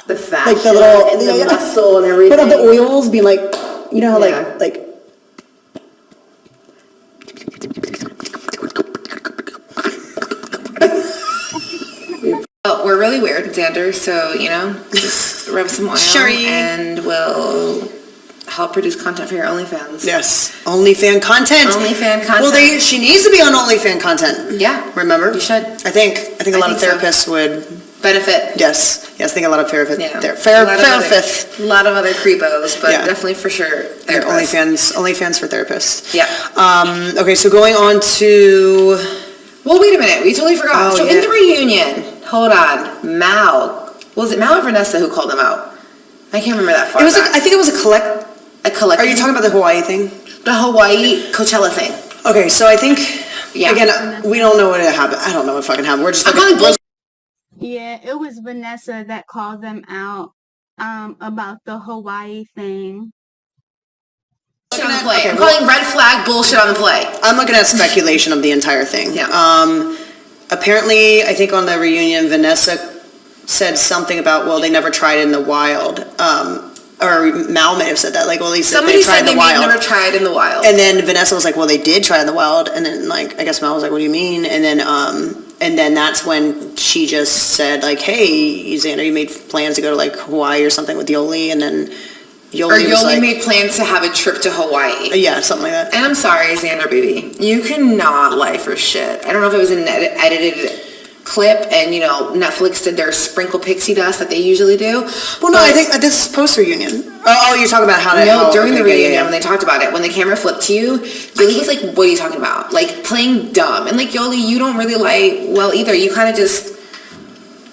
the fascia, like the little and the muscle and everything. Put on the oils, being like, you know how like. Well, we're really weird, Xander, so, just rub some oil and we'll help produce content for your OnlyFans. Yes, OnlyFan content. Well, she needs to be on OnlyFan content. Yeah. Remember? You should. I think a lot of therapists would benefit. Yes, I think a lot of therapists. Yeah. A lot of other creepos, but definitely for sure therapists. OnlyFans for therapists. Yeah. Okay, so going on to... Well, wait a minute. We totally forgot. In the reunion... Hold on. Mal. Was it Mal or Vanessa who called him out? I can't remember that far back. I think it was a collect. Are you talking about the Hawaii thing? The Hawaii Coachella thing. Okay, so I think, again, we don't know what happened. I don't know what fucking happened. We're just looking. Yeah, it was Vanessa that called them out about the Hawaii thing. On the play. I'm calling red flag bullshit on the play. I'm looking at speculation of the entire thing. Yeah. Apparently, I think on the reunion, Vanessa said something about, well, they never tried in the wild. Or Mal may have said that, like, well, they said somebody said they never tried in the wild. And then Vanessa was like, well, they did try in the wild. And then, like, I guess Mal was like, what do you mean? And then that's when she just said, like, hey, Xander, you made plans to go to, like, Hawaii or something with Yoli, and then Yoli made plans to have a trip to Hawaii. Yeah, something like that. And I'm sorry, Xander, baby. You cannot lie for shit. I don't know if it was an edited clip and, Netflix did their sprinkle pixie dust that they usually do. Well, no, I think this is post-reunion. Oh, you're talking about how to... No, during the reunion when they talked about it, when the camera flipped to you, Yoli was like, what are you talking about? Like, playing dumb. And, like, Yoli, you don't really lie well either. You kind of just...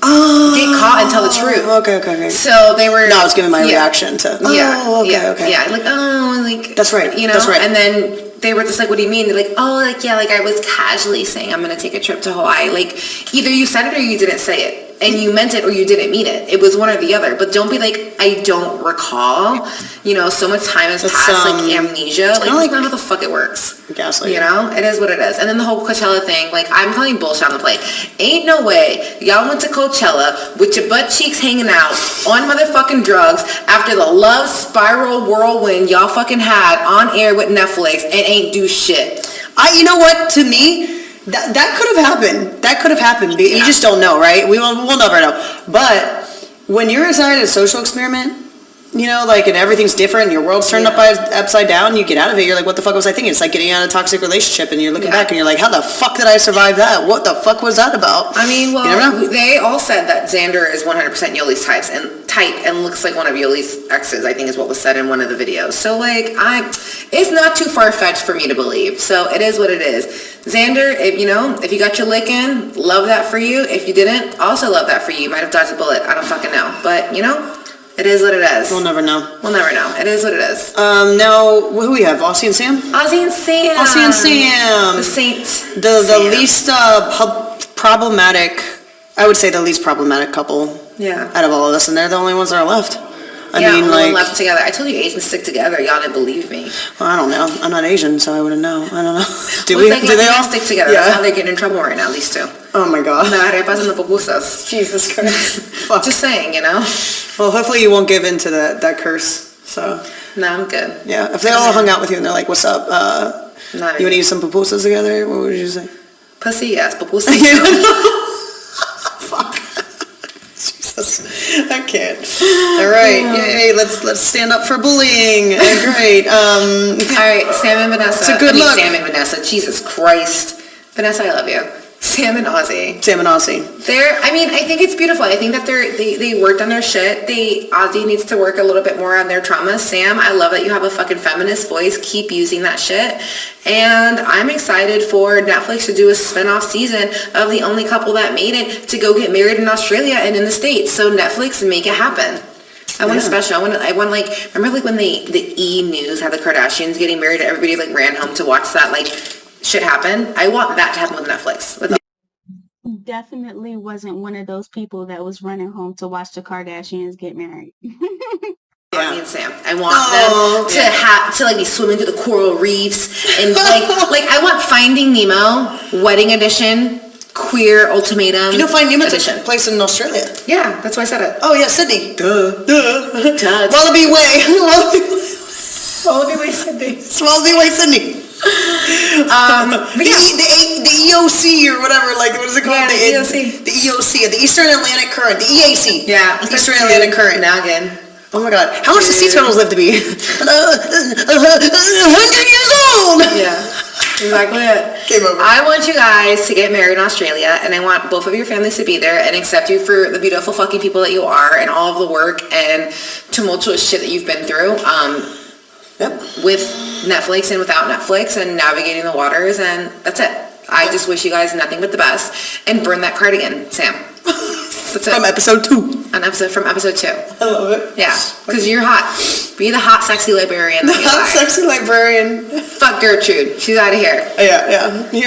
get caught raw and tell the truth. Okay. So they were. No, I was giving my reaction to. Okay. Yeah, like That's right. You know, That's right. And then they were just like, what do you mean? They're like, I was casually saying I'm gonna take a trip to Hawaii. Like, either you said it or you didn't say it. And you meant it or you didn't mean it. It was one or the other. But don't be like, I don't recall. So much time has passed, like amnesia. Like, that's not how the fuck it works. Gaslight. It is what it is. And then the whole Coachella thing, like, I'm calling bullshit on the plate. Ain't no way y'all went to Coachella with your butt cheeks hanging out on motherfucking drugs after the love spiral whirlwind y'all fucking had on air with Netflix and ain't do shit. You know what? To me, that could have happened. That could have happened. You just don't know, right? We'll never know. But when you're inside a social experiment, and everything's different, and your world's turned upside down, you get out of it, you're like, what the fuck was I thinking? It's like getting out of a toxic relationship, and you're looking back, and you're like, how the fuck did I survive that? What the fuck was that about? I mean, well, they all said that Xander is 100% Yoli's type and looks like one of Yoli's exes, I think is what was said in one of the videos. So, like, it's not too far-fetched for me to believe. So, it is what it is. Xander, if you got your lick in, love that for you. If you didn't, also love that for you. You might have dodged a bullet. I don't fucking know. But, it is what it is. We'll never know. It is what it is. Now, who we have? Aussie and Sam? Aussie and Sam. The Saint. The least problematic, I would say the least problematic couple out of all of us, and they're the only ones that are left. I mean, like, left together. I told you Asians stick together. Y'all didn't believe me. Well, I don't know. I'm not Asian, so I wouldn't know. I don't know. Do they all stick together? Yeah. That's how they're getting in trouble right now, these two. Oh my god. Jesus Christ. Fuck. Just saying, Well, hopefully you won't give in to that curse. So. No, I'm good. Yeah. If they all hung out with you and they're like, "What's up? You want to eat some pupusas together?" What would you say? Pussy, yes, pupusas. Fuck. Jesus, I can't. All right, yay! Let's stand up for bullying. Great. All right, Sam and Vanessa. It's a good look. Sam and Vanessa. Jesus Christ, Vanessa, I love you. Sam and Ozzy. I think it's beautiful. I think that they worked on their shit. Ozzy needs to work a little bit more on their trauma. Sam, I love that you have a fucking feminist voice. Keep using that shit. And I'm excited for Netflix to do a spinoff season of the only couple that made it to go get married in Australia and in the States. So Netflix, make it happen. I want a special. I want remember when the E! News had the Kardashians getting married, everybody ran home to watch that shit happen. I want that to happen with Netflix. Definitely wasn't one of those people that was running home to watch the Kardashians get married. Ozzy and Sam. I want them to be swimming through the coral reefs and I want Finding Nemo Wedding Edition Queer Ultimatum. Finding Nemo takes place in Australia. Yeah, that's why I said it. Oh yeah, Sydney. Duh. Wallaby Way. Wallaby Way, Sydney. Wallaby Way, Sydney. The EOC or whatever, what is it called? Yeah, the EOC. The EOC, the Eastern Atlantic Current, the EAC. Yeah, Eastern Atlantic Current. Now again. Oh my god, how much do sea turtles live to be? 100 years old. Yeah, exactly it. Game over. I want you guys to get married in Australia, and I want both of your families to be there and accept you for the beautiful fucking people that you are, and all of the work and tumultuous shit that you've been through. With Netflix and without Netflix and navigating the waters, and that's it. I just wish you guys nothing but the best, and burn that cardigan, Sam. That's it. From episode 2. From episode 2. I love it. Yeah, because you're hot. Be the hot, sexy librarian. Sexy librarian. Fuck Gertrude. She's out of here. Yeah. You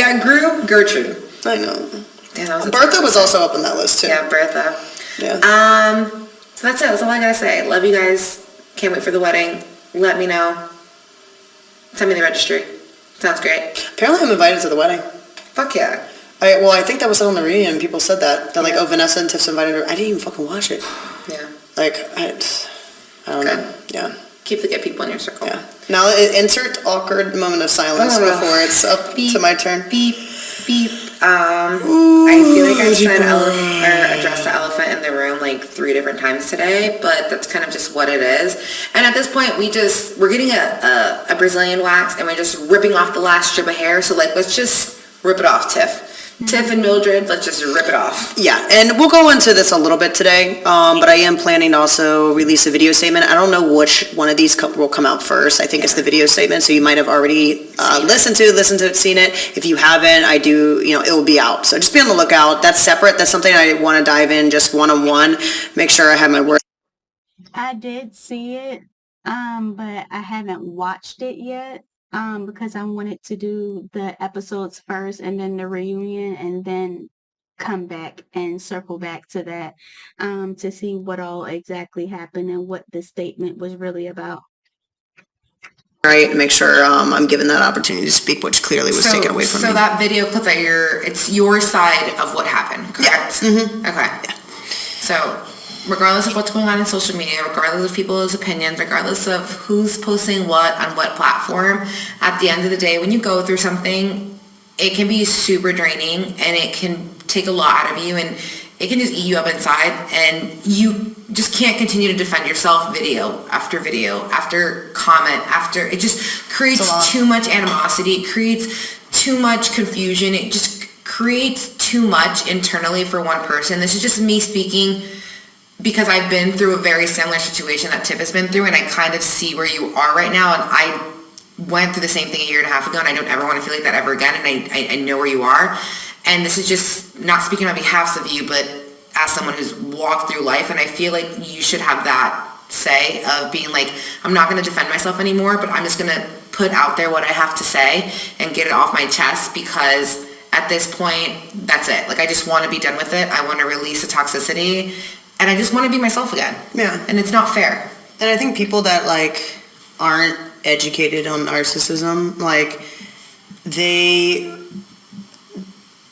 got Gertrude. I know. Yeah, Bertha was also up on that list too. Yeah, Bertha. Yeah. So that's it. That's all I gotta say. Love you guys. Can't wait for the wedding. Let me know. Send me the registry. Sounds great. Apparently I'm invited to the wedding. Fuck yeah. I think that was on the reunion. People said that. They're Vanessa and Tiff's invited her. I didn't even fucking watch it. Yeah. I don't know. Yeah. Keep the good people in your circle. Yeah. Now insert awkward moment of silence before it's up to my turn. Beep, beep. I feel like I said addressed the elephant in the room 3 different times today, but that's kind of just what it is. And at this point, we're getting a Brazilian wax, and we're just ripping off the last strip of hair. So let's just rip it off, Tiff. Tiff and Mildred, let's just rip it off. Yeah, and we'll go into this a little bit today, but I am planning to also release a video statement. I don't know which one of these will come out first. I think it's the video statement, so you might have already listened to it, seen it. If you haven't, I do, it will be out. So just be on the lookout. That's separate. That's something I want to dive in just one-on-one. Make sure I have my word. I did see it, but I haven't watched it yet. Because I wanted to do the episodes first and then the reunion and then come back and circle back to that to see what all exactly happened and what the statement was really about. Right, make sure I'm given that opportunity to speak, which clearly was taken away from me. So that video clip that it's your side of what happened, correct? Yeah. Mm-hmm. Okay. Yeah. So regardless of what's going on in social media, regardless of people's opinions, regardless of who's posting what on what platform, at the end of the day, when you go through something, it can be super draining and it can take a lot out of you and it can just eat you up inside and you just can't continue to defend yourself video after comment after. It just creates too much animosity. It creates too much confusion. It just creates too much internally for one person. This is just me speaking because I've been through a very similar situation that Tiff has been through, and I kind of see where you are right now, and I went through the same thing a year and a half ago, and I don't ever want to feel like that ever again, and I know where you are, and this is just not speaking on behalf of you, but as someone who's walked through life, and I feel like you should have that say of being like, I'm not going to defend myself anymore, but I'm just going to put out there what I have to say and get it off my chest, because at this point, that's it. Like, I just want to be done with it. I want to release the toxicity. And I just want to be myself again. Yeah. And it's not fair. And I think people that, aren't educated on narcissism,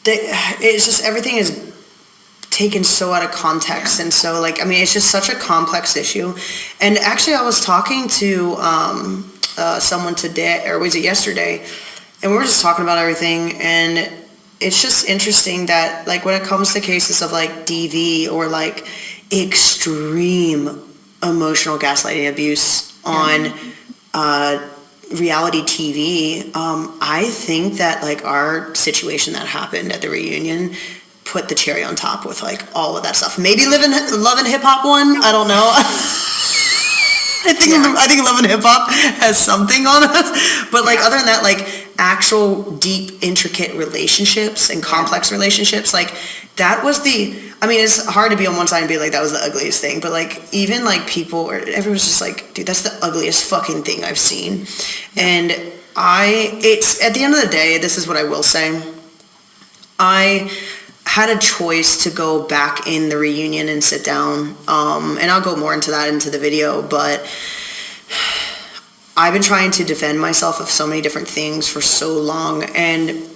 it's just everything is taken so out of context. Yeah. And so, it's just such a complex issue. And actually, I was talking to someone today, or was it yesterday, and we were just talking about everything, and it's just interesting that, when it comes to cases of, DV or, extreme emotional gaslighting abuse on reality TV, I think that our situation that happened at the reunion put the cherry on top with all of that stuff. Maybe Love and Hip Hop one, I don't know. I think Love and Hip Hop has something on us, but other than that, actual deep, intricate relationships and complex relationships, that was it's hard to be on one side and be that was the ugliest thing, but even people, everyone's just dude, that's the ugliest fucking thing I've seen. And it's at the end of the day, this is what I will say. I had a choice to go back in the reunion and sit down, and I'll go more into that into the video, but I've been trying to defend myself of so many different things for so long, and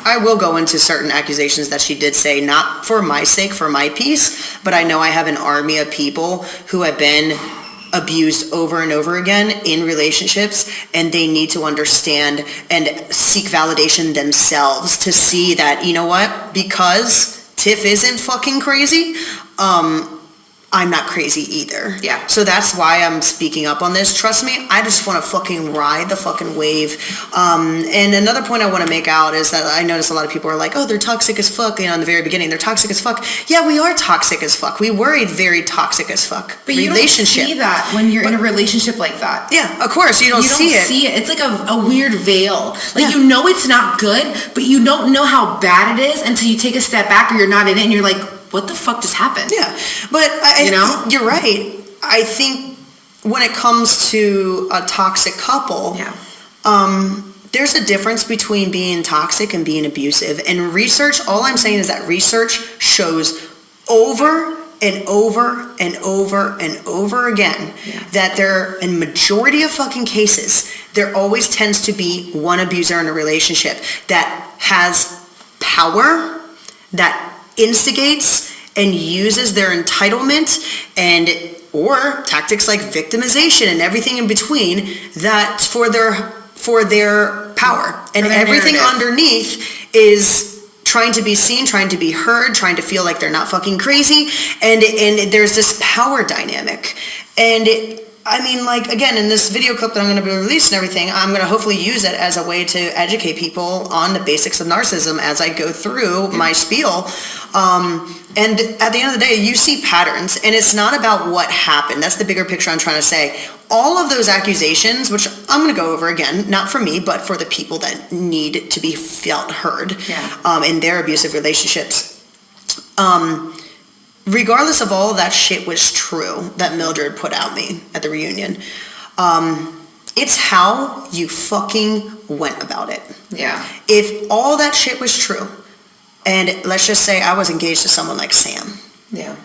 I will go into certain accusations that she did say, not for my sake, for my peace, but I know I have an army of people who have been abused over and over again in relationships, and they need to understand and seek validation themselves to see that, you know what, because Tiff isn't fucking crazy, I'm not crazy either. Yeah. So that's why I'm speaking up on this. Trust me, I just want to fucking ride the fucking wave. And another point I want to make out is that I notice a lot of people are like, oh, they're toxic as fuck. In the very beginning, they're toxic as fuck. Yeah, we are toxic as fuck. We were a very toxic as fuck but relationship. You don't see that when you're in a relationship like that. Yeah, of course. You don't see it. It's like a weird veil. You know it's not good, but you don't know how bad it is until you take a step back or you're not in it and you're like, what the fuck just happened? Yeah, but you're right. I think when it comes to a toxic couple, there's a difference between being toxic and being abusive. And research, all I'm saying is that research shows over and over and over and over again that in majority of fucking cases, there always tends to be one abuser in a relationship that has power, that instigates and uses their entitlement or tactics like victimization and everything in between that for their power, and everything underneath is trying to be seen, trying to be heard, trying to feel like they're not fucking crazy, and there's this power dynamic, and I mean, like, again, in this video clip that I'm going to be releasing and everything, I'm going to hopefully use it as a way to educate people on the basics of narcissism as I go through my spiel. And at the end of the day, you see patterns, and it's not about what happened. That's the bigger picture I'm trying to say. All of those accusations, which I'm going to go over again, not for me, but for the people that need to be felt heard in their abusive relationships. Regardless of all of that shit was true that Mildred put out me at the reunion, it's how you fucking went about it. Yeah. If all that shit was true, and let's just say I was engaged to someone like Sam. Yeah.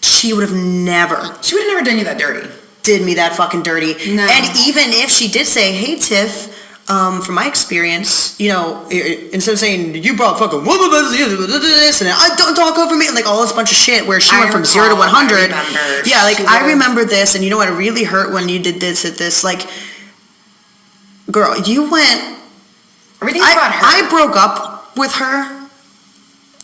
She would have never done you that dirty. Did me that fucking dirty. No. And even if she did say, hey, Tiff, from my experience, you know, instead of saying, you brought fucking this, and I don't talk over me, like all this bunch of shit where she went from 0 to 100. Yeah, like, I remember this, and you know what, it really hurt when you did this at this, like, girl, you went... Everything's about her. I broke up with her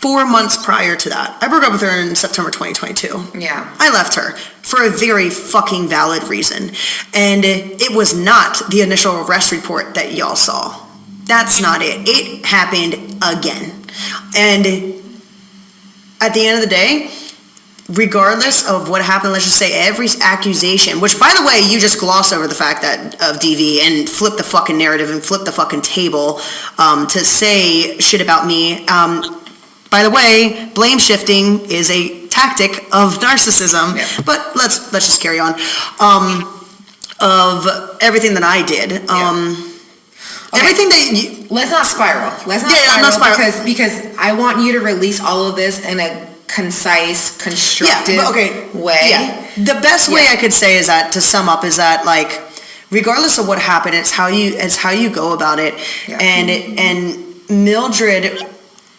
4 months prior to that. I broke up with her in September 2022. Yeah. I left her for a very fucking valid reason. And it was not the initial arrest report that y'all saw. That's not it. It happened again. And at the end of the day, regardless of what happened, let's just say every accusation, which by the way, you just gloss over the fact that of DV and flip the fucking narrative and flip the fucking table to say shit about me. By the way, blame shifting is a tactic of narcissism, but let's just carry on. Of everything that I did. Everything that let's not spiral. Let's not spiral. Because I want you to release all of this in a concise, constructive way. Yeah. The best way I could say is that, to sum up, is that, like, regardless of what happened, it's how you go about it. Yeah. And Mildred,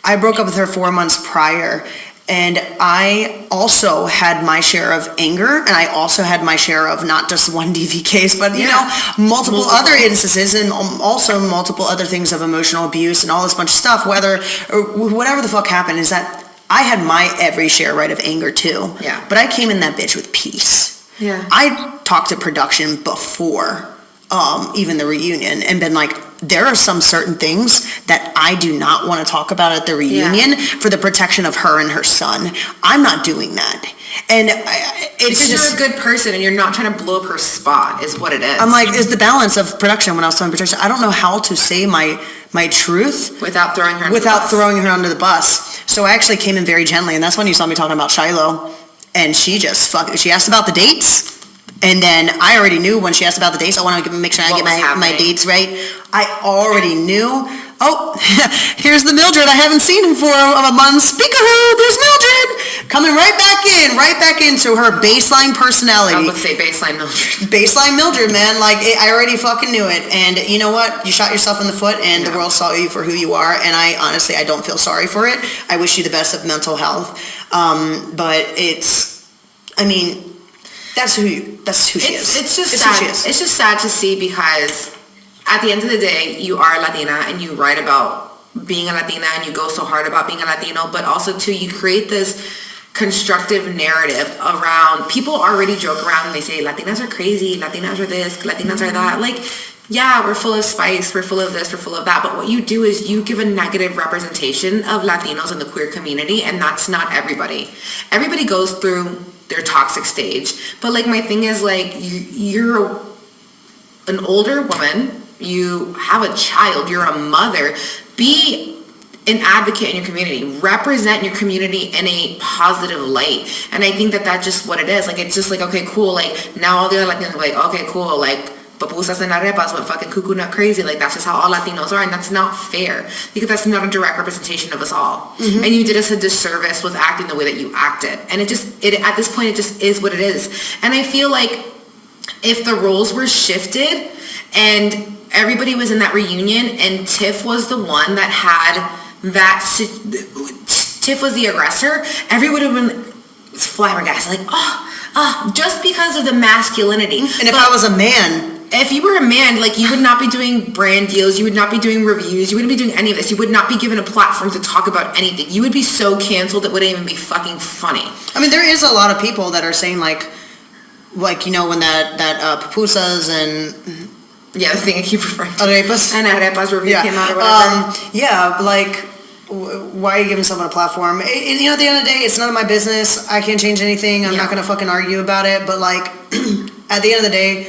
I broke up with her 4 months prior, and I also had my share of anger, and I also had my share of not just one DV case, but you know, multiple other instances, and also multiple other things of emotional abuse and all this bunch of stuff. Whatever the fuck happened, is that I had my every share right of anger too. Yeah. But I came in that bitch with peace. Yeah. I talked to production before even the reunion and been like, there are some certain things that I do not want to talk about at the reunion for the protection of her and her son. I'm not doing that. And it's just, you're a good person and you're not trying to blow up her spot is what it is. I'm like, it's the balance of production when I was telling production. I don't know how to say my truth without throwing her under the bus. So I actually came in very gently, and that's when you saw me talking about Shiloh. And she just she asked about the dates. And then I already knew when she asked about the dates, I want to make sure I get my dates right. I already knew. Oh, here's the Mildred I haven't seen in for a month. Speak-a-hoo, there's Mildred. Coming right back into her baseline personality. I would say baseline Mildred. Baseline Mildred, man. Like, I already fucking knew it. And you know what? You shot yourself in the foot, and the world saw you for who you are. And I honestly don't feel sorry for it. I wish you the best of mental health. But that's who she is. It's just sad. It's just sad to see, because at the end of the day, you are Latina and you write about being a Latina and you go so hard about being a Latino, but also too, you create this constructive narrative around, people already joke around and they say Latinas are crazy, Latinas are this, Latinas are that. Like, yeah, we're full of spice, we're full of this, we're full of that, but what you do is you give a negative representation of Latinos in the queer community, and that's not everybody. Everybody goes through their toxic stage, but like, my thing is, like, you're an older woman, you have a child, you're a mother, be an advocate in your community, represent your community in a positive light. And I think that's just what it is. Like, it's just like, okay, cool, like, now all the other Latinos are like, okay, cool, like, papusas and arepas, but fucking cuckoo not crazy. Like, that's just how all Latinos are, and that's not fair, because that's not a direct representation of us all. Mm-hmm. And you did us a disservice with acting the way that you acted. And it at this point, it just is what it is. And I feel like if the roles were shifted and everybody was in that reunion and Tiff was the one that had that, Tiff was the aggressor, everybody would have been flabbergasted, like, just because of the masculinity. And if I was a man, if you were a man, like, you would not be doing brand deals, you would not be doing reviews, you wouldn't be doing any of this, you would not be given a platform to talk about anything. You would be so canceled it wouldn't even be fucking funny. I mean, there is a lot of people that are saying, like, like, you know, when that pupusas and... Yeah, the thing I keep referring to. Arepas? And arepas review came out or whatever. Yeah, like, why are you giving someone a platform? And, you know, at the end of the day, it's none of my business. I can't change anything. I'm not going to fucking argue about it. But, like, at the end of the day,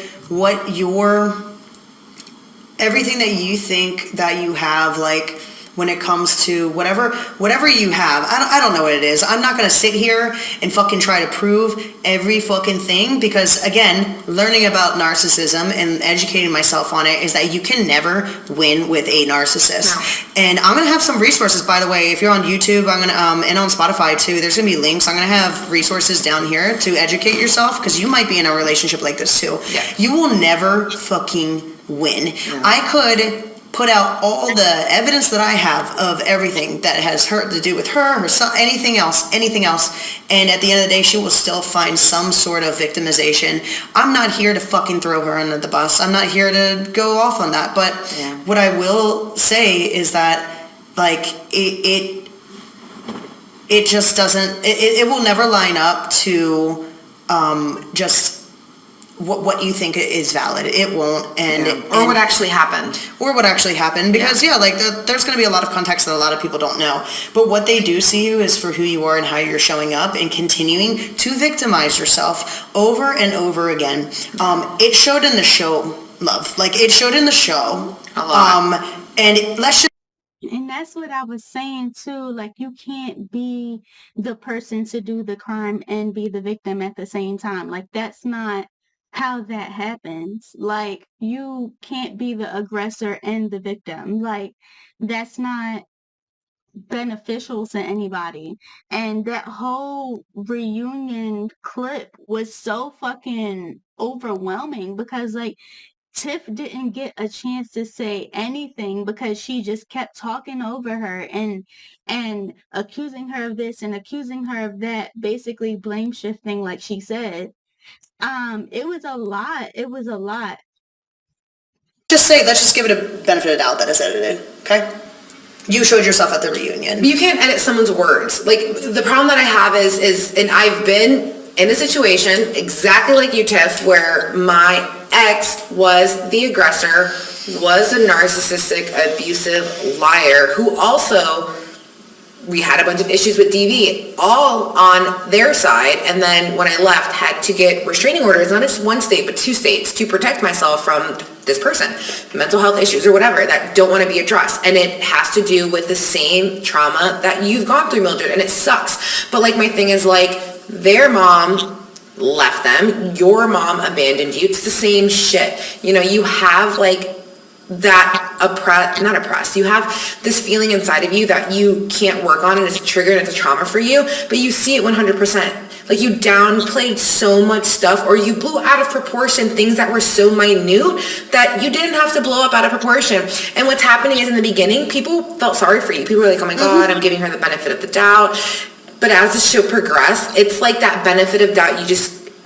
everything that you think that you have, like, when it comes to whatever you have, I don't know what it is. I'm not going to sit here and fucking try to prove every fucking thing, because again, learning about narcissism and educating myself on it is that you can never win with a narcissist. No. And I'm going to have some resources, by the way. If you're on YouTube, I'm going to, and on Spotify too, there's going to be links. I'm going to have resources down here to educate yourself, because you might be in a relationship like this too. Yeah. You will never fucking win. No. I could put out all the evidence that I have of everything that has to do with her son, anything else. And at the end of the day, she will still find some sort of victimization. I'm not here to fucking throw her under the bus. I'm not here to go off on that. But what I will say is that, like, it just doesn't, it will never line up to just what you think is valid. It won't. Or what actually happened. Because there's going to be a lot of context that a lot of people don't know. But what they do see you is for who you are and how you're showing up and continuing to victimize yourself over and over again. It showed in the show, love. Like, it showed in the show. A lot. And let's just... And that's what I was saying too. Like, you can't be the person to do the crime and be the victim at the same time. Like, that's not how that happens. Like, you can't be the aggressor and the victim. Like, that's not beneficial to anybody. And that whole reunion clip was so fucking overwhelming, because, like, Tiff didn't get a chance to say anything because she just kept talking over her and accusing her of this and accusing her of that, basically blame shifting, like she said. It was a lot. Let's just give it a benefit of the doubt that it's edited, okay? You showed yourself at the reunion. But you can't edit someone's words. Like, the problem that I have is, and I've been in a situation exactly like you, Tiff, where my ex was the aggressor, was a narcissistic, abusive liar, who also... we had a bunch of issues with DV, all on their side, and then when I left, had to get restraining orders, not just one state, but 2 states, to protect myself from this person, mental health issues or whatever, that don't want to be addressed. And it has to do with the same trauma that you've gone through, Mildred, and it sucks. But, like, my thing is, like, their mom left them, your mom abandoned you. It's the same shit. You know, you have, like, that not oppressed. You have this feeling inside of you that you can't work on, and it's a trigger and it's a trauma for you, but you see it 100%. Like, you downplayed so much stuff, or you blew out of proportion things that were so minute that you didn't have to blow up out of proportion. And what's happening is, in the beginning, people felt sorry for you. People were like, oh my God, I'm giving her the benefit of the doubt. But as the show progressed, it's like that benefit of doubt,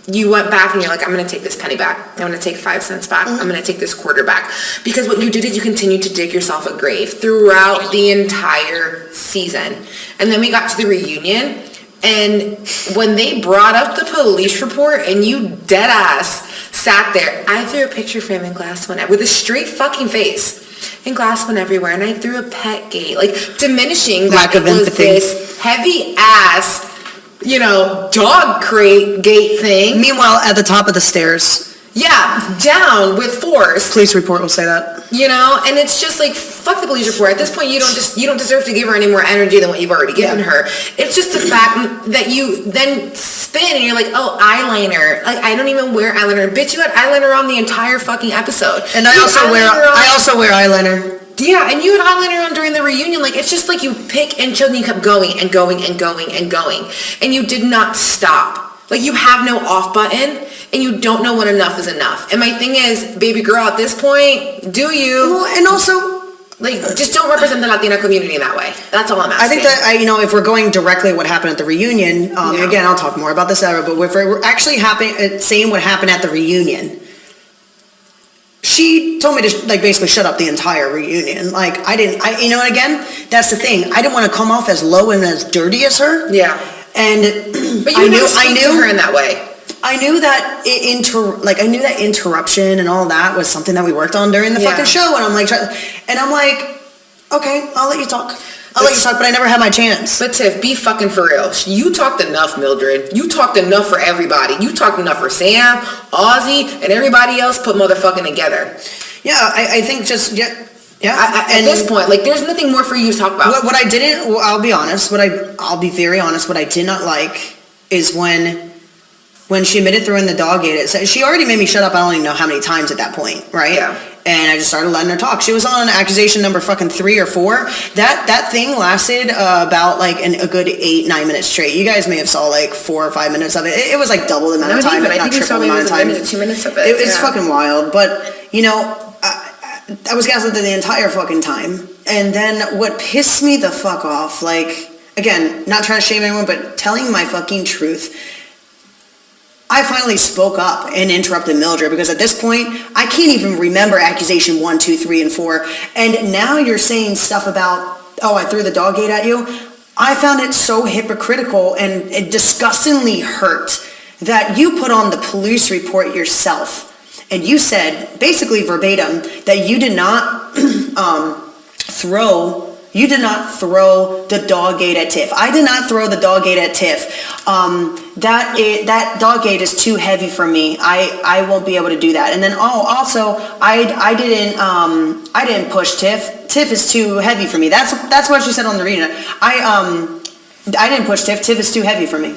you went back and you're like, I'm going to take this penny back. I'm going to take 5 cents back. I'm going to take this quarter back. Because what you did is you continued to dig yourself a grave throughout the entire season. And then we got to the reunion, and when they brought up the police report and you dead ass sat there, I threw a picture frame and glass one with a straight fucking face and glass went everywhere, and I threw a pet gate, like, diminishing that it was this heavy ass, you know, dog crate gate thing. Meanwhile, at the top of the stairs. Yeah, down with force. Police report will say that. You know, and it's just like, fuck the police report. At this point, you don't deserve to give her any more energy than what you've already given her. It's just the fact that you then spin and you're like, oh, eyeliner. Like, I don't even wear eyeliner. Bitch, you had eyeliner on the entire fucking episode. And I also wear eyeliner. Yeah, and you had eyeliner on during the reunion. Like, it's just like you pick and choose and you kept going and going and going and going. And you did not stop. Like, you have no off button, and you don't know when enough is enough. And my thing is, baby girl, at this point, do you? Well, and also, like, just don't represent the Latina community in that way. That's all I'm asking. I think that, you know, if we're going directly what happened at the reunion, again, I'll talk more about this later, but if we're actually saying what happened at the reunion, she told me to, like, basically shut up the entire reunion. Like, you know, again, that's the thing. I didn't want to come off as low and as dirty as her. Yeah. And but you I knew her in that way. I knew that I knew that interruption and all that was something that we worked on during the fucking show, and I'm like, okay, I'll let you talk. But I never had my chance. But Tiff, be fucking for real. You talked enough, Mildred. You talked enough for everybody. You talked enough for Sam, Ozzy, and everybody else put motherfucking together. Yeah, I think just, yeah. At this point, like, there's nothing more for you to talk about. What I didn't, I'll be honest, I'll be very honest, what I did not like is when she admitted throwing the dog ate it. She already made me shut up, I don't even know how many times at that point, right? Yeah. And I just started letting her talk. She was on accusation number fucking 3 or 4. That thing lasted about like a good 8-9 minutes straight. You guys may have saw like 4 or 5 minutes of it. It was like double the amount of time, if not triple the amount of time. 2 minutes of it. It's fucking wild. But, you know, I was gaslit the entire fucking time. And then what pissed me the fuck off, like, again, not trying to shame anyone, but telling my fucking truth, I finally spoke up and interrupted Mildred, because at this point, I can't even remember accusation 1, 2, 3, and 4. And now you're saying stuff about, oh, I threw the dog gate at you. I found it so hypocritical and it disgustingly hurt that you put on the police report yourself. And you said, basically verbatim, that you did not throw the dog gate at Tiff. I did not throw the dog gate at Tiff. That dog gate is too heavy for me. I won't be able to do that. And then also I didn't push Tiff. Tiff is too heavy for me. That's what she said on the reading. I didn't push Tiff. Tiff is too heavy for me.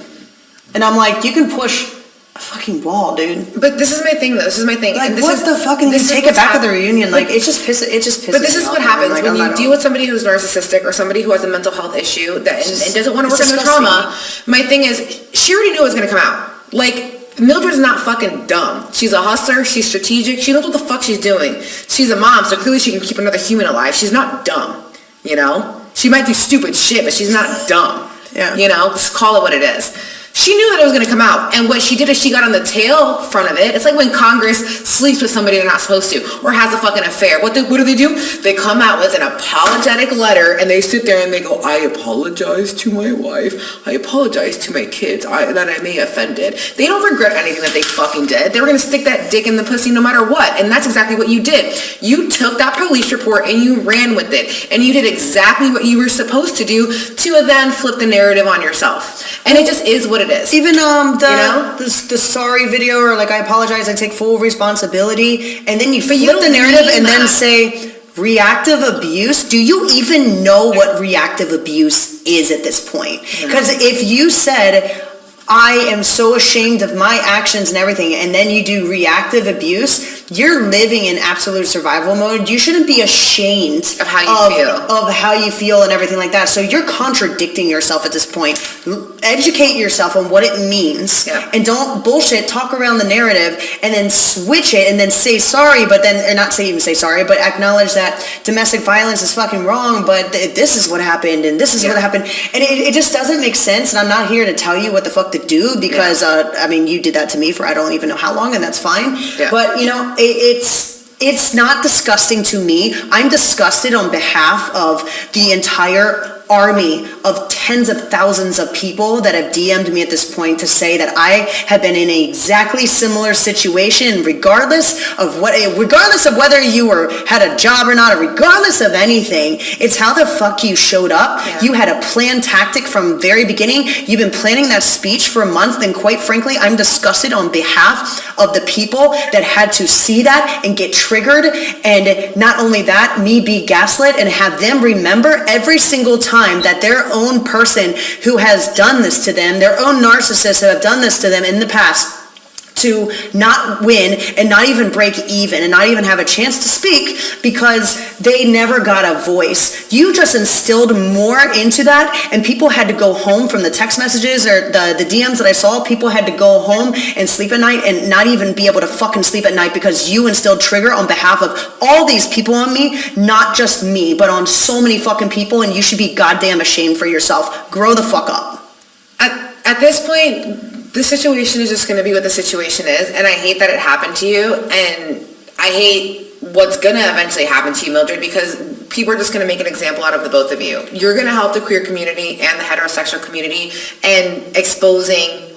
And I'm like, you can push a fucking wall, dude. But this is my thing, though. This is my thing. Like, what the fuck? And you take it back at the reunion. Like, it just pisses. But this is what happens when you deal with somebody who's narcissistic or somebody who has a mental health issue and doesn't want to work on their trauma. My thing is, she already knew it was going to come out. Like, Mildred's not fucking dumb. She's a hustler. She's strategic. She knows what the fuck she's doing. She's a mom, so clearly she can keep another human alive. She's not dumb, you know? She might do stupid shit, but she's not dumb. Yeah. You know? Just call it what it is. She knew that it was going to come out, and what she did is she got on the tail front of it. It's like when Congress sleeps with somebody they're not supposed to, or has a fucking affair. What do they do? They come out with an apologetic letter, and they sit there and they go, I apologize to my wife. I apologize to my kids that I may have offended. They don't regret anything that they fucking did. They were going to stick that dick in the pussy no matter what, and that's exactly what you did. You took that police report and you ran with it, and you did exactly what you were supposed to do to then flip the narrative on yourself. And it just is what it is. Even the sorry video, or like, I apologize, I take full responsibility, and then you flip the narrative and then say reactive abuse. Do you even know what reactive abuse is at this point? Because if you said, I am so ashamed of my actions and everything, and then you do reactive abuse, you're living in absolute survival mode. You shouldn't be ashamed of how you feel and everything like that. So you're contradicting yourself at this point. Educate yourself on what it means, and don't bullshit talk around the narrative and then switch it and then say sorry, but then, or not even say sorry, but acknowledge that domestic violence is fucking wrong, but this is what happened and this is what happened. And it just doesn't make sense, and I'm not here to tell you what the fuck to do, because I mean, you did that to me for I don't even know how long, and that's fine. But you know, it's not disgusting to me. I'm disgusted on behalf of the entire army of tens of thousands of people that have DM'd me at this point to say that I have been in a exactly similar situation, regardless of whether you had a job or not, or regardless of anything. It's how the fuck you showed up. You had a planned tactic from very beginning. You've been planning that speech for a month, and quite frankly, I'm disgusted on behalf of the people that had to see that and get triggered, and not only that, me be gaslit and have them remember every single time that their own person who has done this to them, their own narcissists who have done this to them in the past, to not win and not even break even and not even have a chance to speak because they never got a voice. You just instilled more into that, and people had to go home from the text messages or the DMs that I saw. People had to go home and sleep at night and not even be able to fucking sleep at night because you instilled trigger on behalf of all these people on me, not just me, but on so many fucking people, and you should be goddamn ashamed for yourself. Grow the fuck up. At this point, the situation is just going to be what the situation is, and I hate that it happened to you, and I hate what's going to eventually happen to you, Mildred, because people are just going to make an example out of the both of you. You're going to help the queer community and the heterosexual community and exposing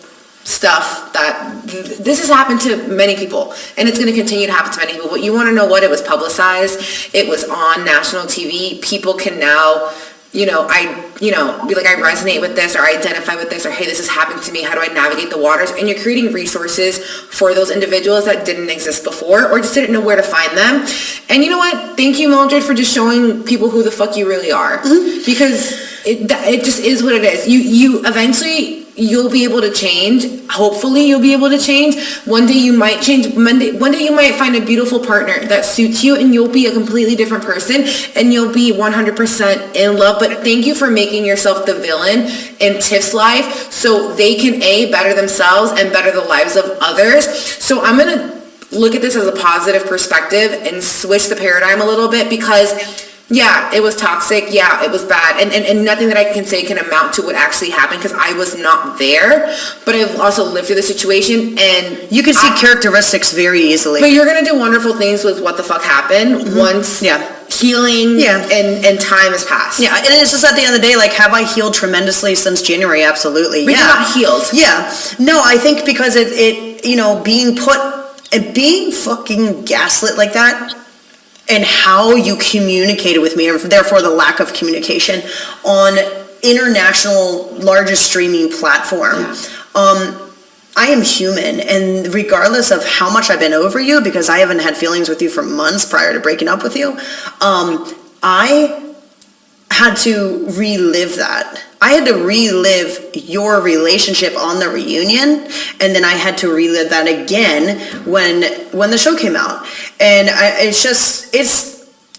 stuff that this has happened to many people, and it's going to continue to happen to many people. But you want to know what? It was publicized. It was on national TV. People can now, be like, I resonate with this, or I identify with this, or hey, this has happened to me. How do I navigate the waters? And you're creating resources for those individuals that didn't exist before, or just didn't know where to find them. And you know what? Thank you, Mildred, for just showing people who the fuck you really are, because it just is what it is. You eventually, you'll be able to change. Hopefully you'll be able to change. One day you might change. One day you might find a beautiful partner that suits you, and you'll be a completely different person, and you'll be 100% in love. But thank you for making yourself the villain in Tiff's life so they can better themselves and better the lives of others. So I'm going to look at this as a positive perspective and switch the paradigm a little bit, because yeah, it was toxic. Yeah, it was bad. And nothing that I can say can amount to what actually happened, because I was not there. But I've also lived through the situation, and you can see characteristics very easily. But you're going to do wonderful things with what the fuck happened once healing and time has passed. Yeah, and it's just at the end of the day, like, have I healed tremendously since January? Absolutely. But you're not healed. Yeah. No, I think because it being fucking gaslit like that, and how you communicated with me, and therefore the lack of communication on international largest streaming platform. I am human, and regardless of how much I've been over you, because I haven't had feelings with you for months prior to breaking up with you, I had to relive that. I had to relive your relationship on the reunion, and then I had to relive that again when the show came out. And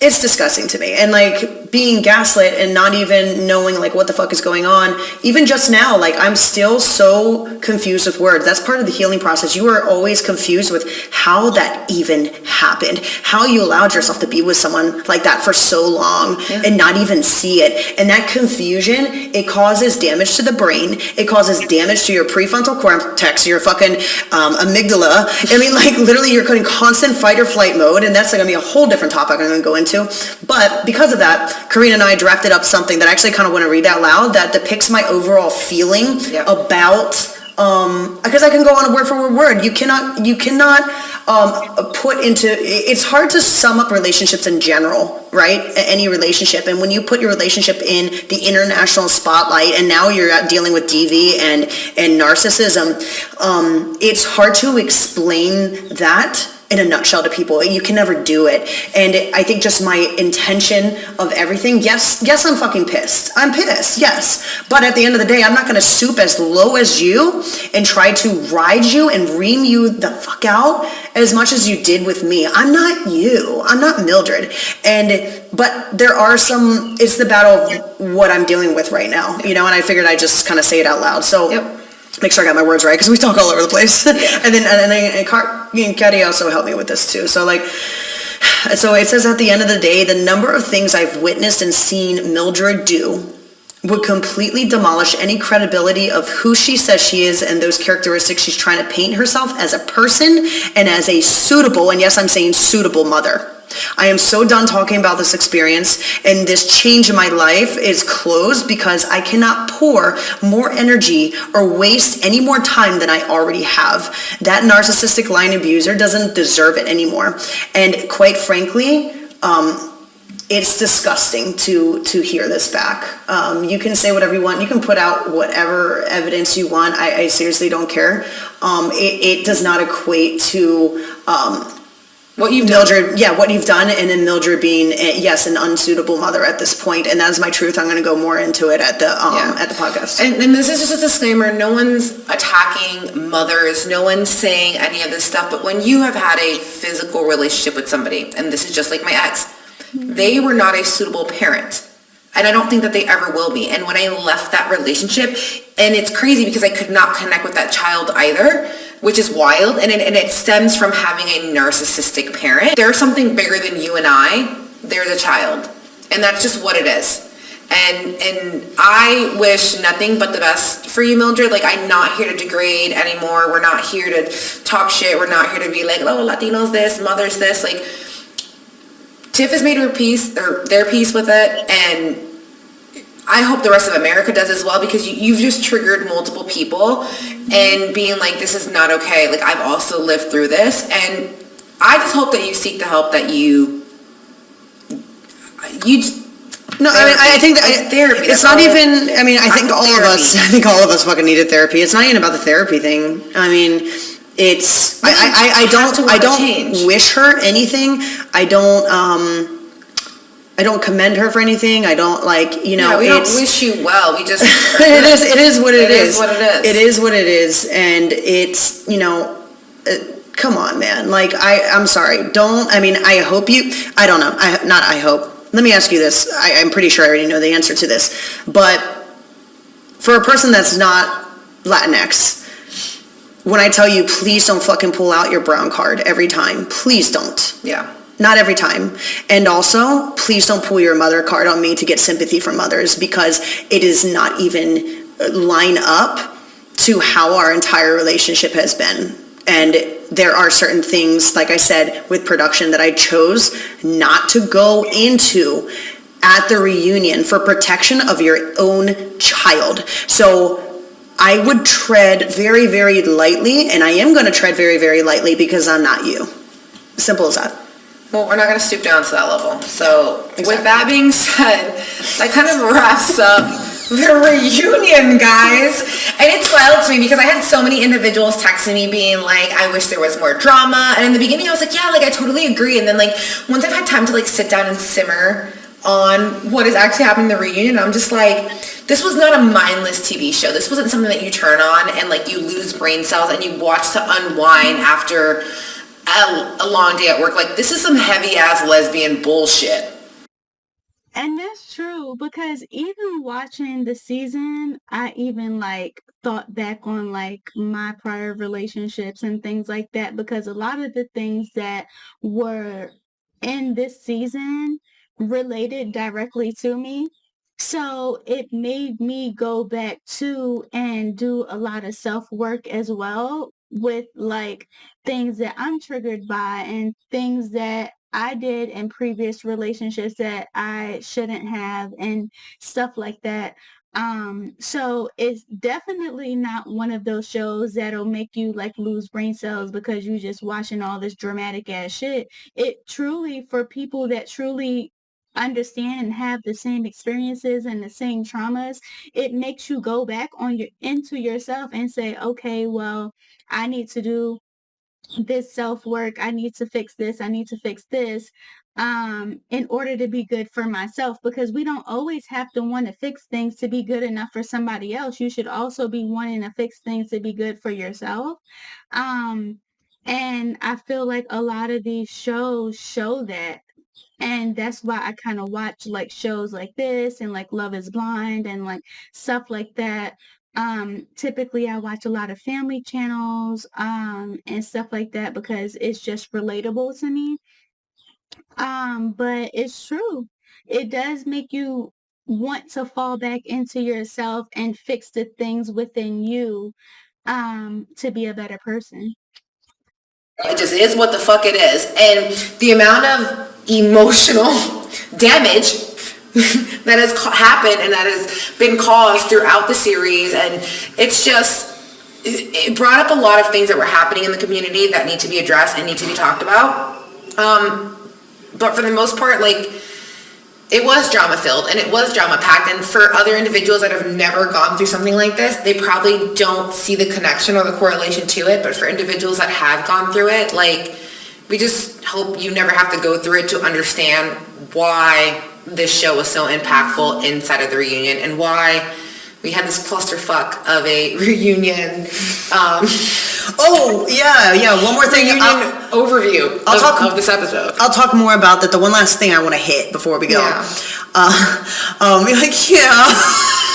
it's disgusting to me. And like being gaslit and not even knowing like what the fuck is going on. Even just now, like I'm still so confused with words. That's part of the healing process. You are always confused with how that even happened. How you allowed yourself to be with someone like that for so long and not even see it. And that confusion, it causes damage to the brain. It causes damage to your prefrontal cortex, your fucking amygdala. I mean, like literally you're in constant fight or flight mode. And that's like gonna be a whole different topic I'm gonna go into. But because of that, Karina and I drafted up something that I actually kind of want to read out loud that depicts my overall feeling about, because I can go on a word for word. You cannot put into, it's hard to sum up relationships in general, right? Any relationship. And when you put your relationship in the international spotlight, and now you're dealing with DV and narcissism, it's hard to explain that in a nutshell to people. You can never do it. And I think just my intention of everything, yes, I'm fucking pissed. I'm pissed, yes. But at the end of the day, I'm not gonna stoop as low as you and try to ride you and ream you the fuck out as much as you did with me. I'm not you. I'm not Mildred. But there are some, it's the battle of what I'm dealing with right now, and I figured I'd just kind of say it out loud. So make sure I got my words right, because we talk all over the place. and Katie also helped me with this too. So it says at the end of the day, the number of things I've witnessed and seen Mildred do would completely demolish any credibility of who she says she is and those characteristics she's trying to paint herself as a person and as a suitable, and yes, I'm saying suitable mother. I am so done talking about this experience, and this change in my life is closed because I cannot pour more energy or waste any more time than I already have. That narcissistic line abuser doesn't deserve it anymore. And quite frankly, it's disgusting to hear this back. You can say whatever you want. You can put out whatever evidence you want. I seriously don't care. It does not equate to what you've Mildred, what you've done, and then Mildred being, an unsuitable mother at this point, and that is my truth. I'm going to go more into it at the podcast. And this is just a disclaimer. No one's attacking mothers. No one's saying any of this stuff. But when you have had a physical relationship with somebody, and this is just like my ex, they were not a suitable parent. And I don't think that they ever will be. And when I left that relationship, and it's crazy because I could not connect with that child either, which is wild, and it stems from having a narcissistic parent. There's something bigger than you and I. There's a child, and that's just what it is. And I wish nothing but the best for you, Mildred. Like, I'm not here to degrade anymore. We're not here to talk shit. We're not here to be like, oh, Latinos this, mothers this. Like, Tiff has made her peace, or their peace with it, and I hope the rest of America does as well, because you've just triggered multiple people and being like, this is not okay. Like, I've also lived through this, and I just hope that you seek the help that you No, I mean, I think that therapy. It's not even. I mean, I think all of us. I think all of us fucking needed therapy. It's not even about the therapy thing. I mean, it's. I don't wish her anything. I don't commend her for anything. I don't we don't wish you well. We just. It is what it is. It is what it is. It is what it is, and it's come on, man. Like I'm sorry. Don't. I mean, I hope you. I don't know. I hope. Let me ask you this. I'm pretty sure I already know the answer to this. But for a person that's not Latinx, when I tell you, please don't fucking pull out your brown card every time. Please don't. Yeah. Not every time. And also, please don't pull your mother card on me to get sympathy from others, because it is not even line up to how our entire relationship has been. And there are certain things, like I said, with production that I chose not to go into at the reunion for protection of your own child. So I would tread very, very lightly, and I am going to tread very, very lightly because I'm not you. Simple as that. Well, we're not going to stoop down to that level. So with that being said, that kind of wraps up the reunion, guys. And it's wild to me because I had so many individuals texting me being like, I wish there was more drama. And in the beginning I was like, yeah, like I totally agree. And then like once I've had time to like sit down and simmer on what is actually happening in the reunion, I'm just like, this was not a mindless TV show. This wasn't something that you turn on and like you lose brain cells and you watch to unwind after a long day at work. Like, this is some heavy ass lesbian bullshit. And that's true, because even watching the season, I even like thought back on like my prior relationships and things like that, because a lot of the things that were in this season related directly to me. So it made me go back to and do a lot of self-work as well, with like things that I'm triggered by and things that I did in previous relationships that I shouldn't have and stuff like that. So it's definitely not one of those shows that'll make you like lose brain cells because you just watching all this dramatic ass shit. It truly, for people that truly understand and have the same experiences and the same traumas, it makes you go back into yourself and say, okay, well, I need to do this self-work, I need to fix this, I need to fix this, in order to be good for myself, because we don't always have to want to fix things to be good enough for somebody else. You should also be wanting to fix things to be good for yourself. And I feel like a lot of these shows show that. And that's why I kind of watch like shows like this and like Love is Blind and like stuff like that. Typically I watch a lot of family channels and stuff like that because it's just relatable to me. But it's true. It does make you want to fall back into yourself and fix the things within you to be a better person. It just is what the fuck it is. And the amount of emotional damage that has happened and that has been caused throughout the series, and it's just, it brought up a lot of things that were happening in the community that need to be addressed and need to be talked about. But for the most part, like, it was drama filled and it was drama packed, and for other individuals that have never gone through something like this, they probably don't see the connection or the correlation to it. But for individuals that have gone through it, like, we just hope you never have to go through it to understand why this show was so impactful inside of the reunion and why we had this clusterfuck of a reunion. Oh, yeah. One more thing. Reunion overview of this episode. I'll talk more about that. The one last thing I want to hit before we go. Yeah. You're like, yeah.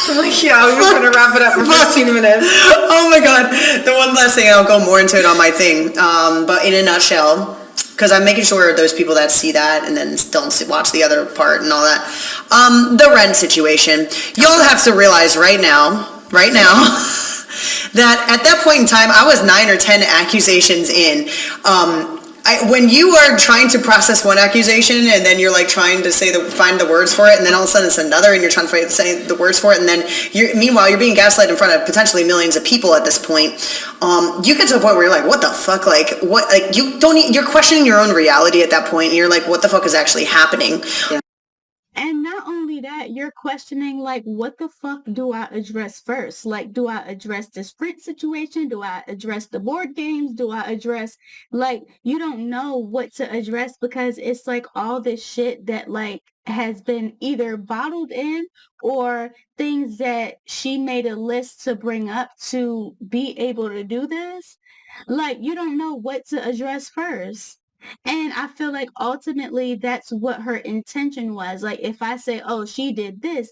We were going to wrap it up for 15 minutes. Oh my God. The one last thing, I'll go more into it on my thing. But in a nutshell, because I'm making sure those people that see that and then don't watch the other part and all that. The rent situation. Y'all have to realize right now, that at that point in time, I was 9 or 10 accusations in. when you are trying to process one accusation and then you're like trying to find the words for it, and then all of a sudden it's another and you're trying to say the words for it, and then meanwhile you're being gaslighted in front of potentially millions of people at this point. You get to a point where you're like, what the fuck? Like, what? Like, you're questioning your own reality at that point, and you're like, what the fuck is actually happening? Yeah. And not only that, you're questioning, like, what the fuck do I address first? Like, do I address this Sprint situation? Do I address the board games? Do I address, like, you don't know what to address because it's like all this shit that, like, has been either bottled in or things that she made a list to bring up to be able to do this. Like, you don't know what to address first. And I feel like ultimately that's what her intention was. Like, if I say, oh, she did this,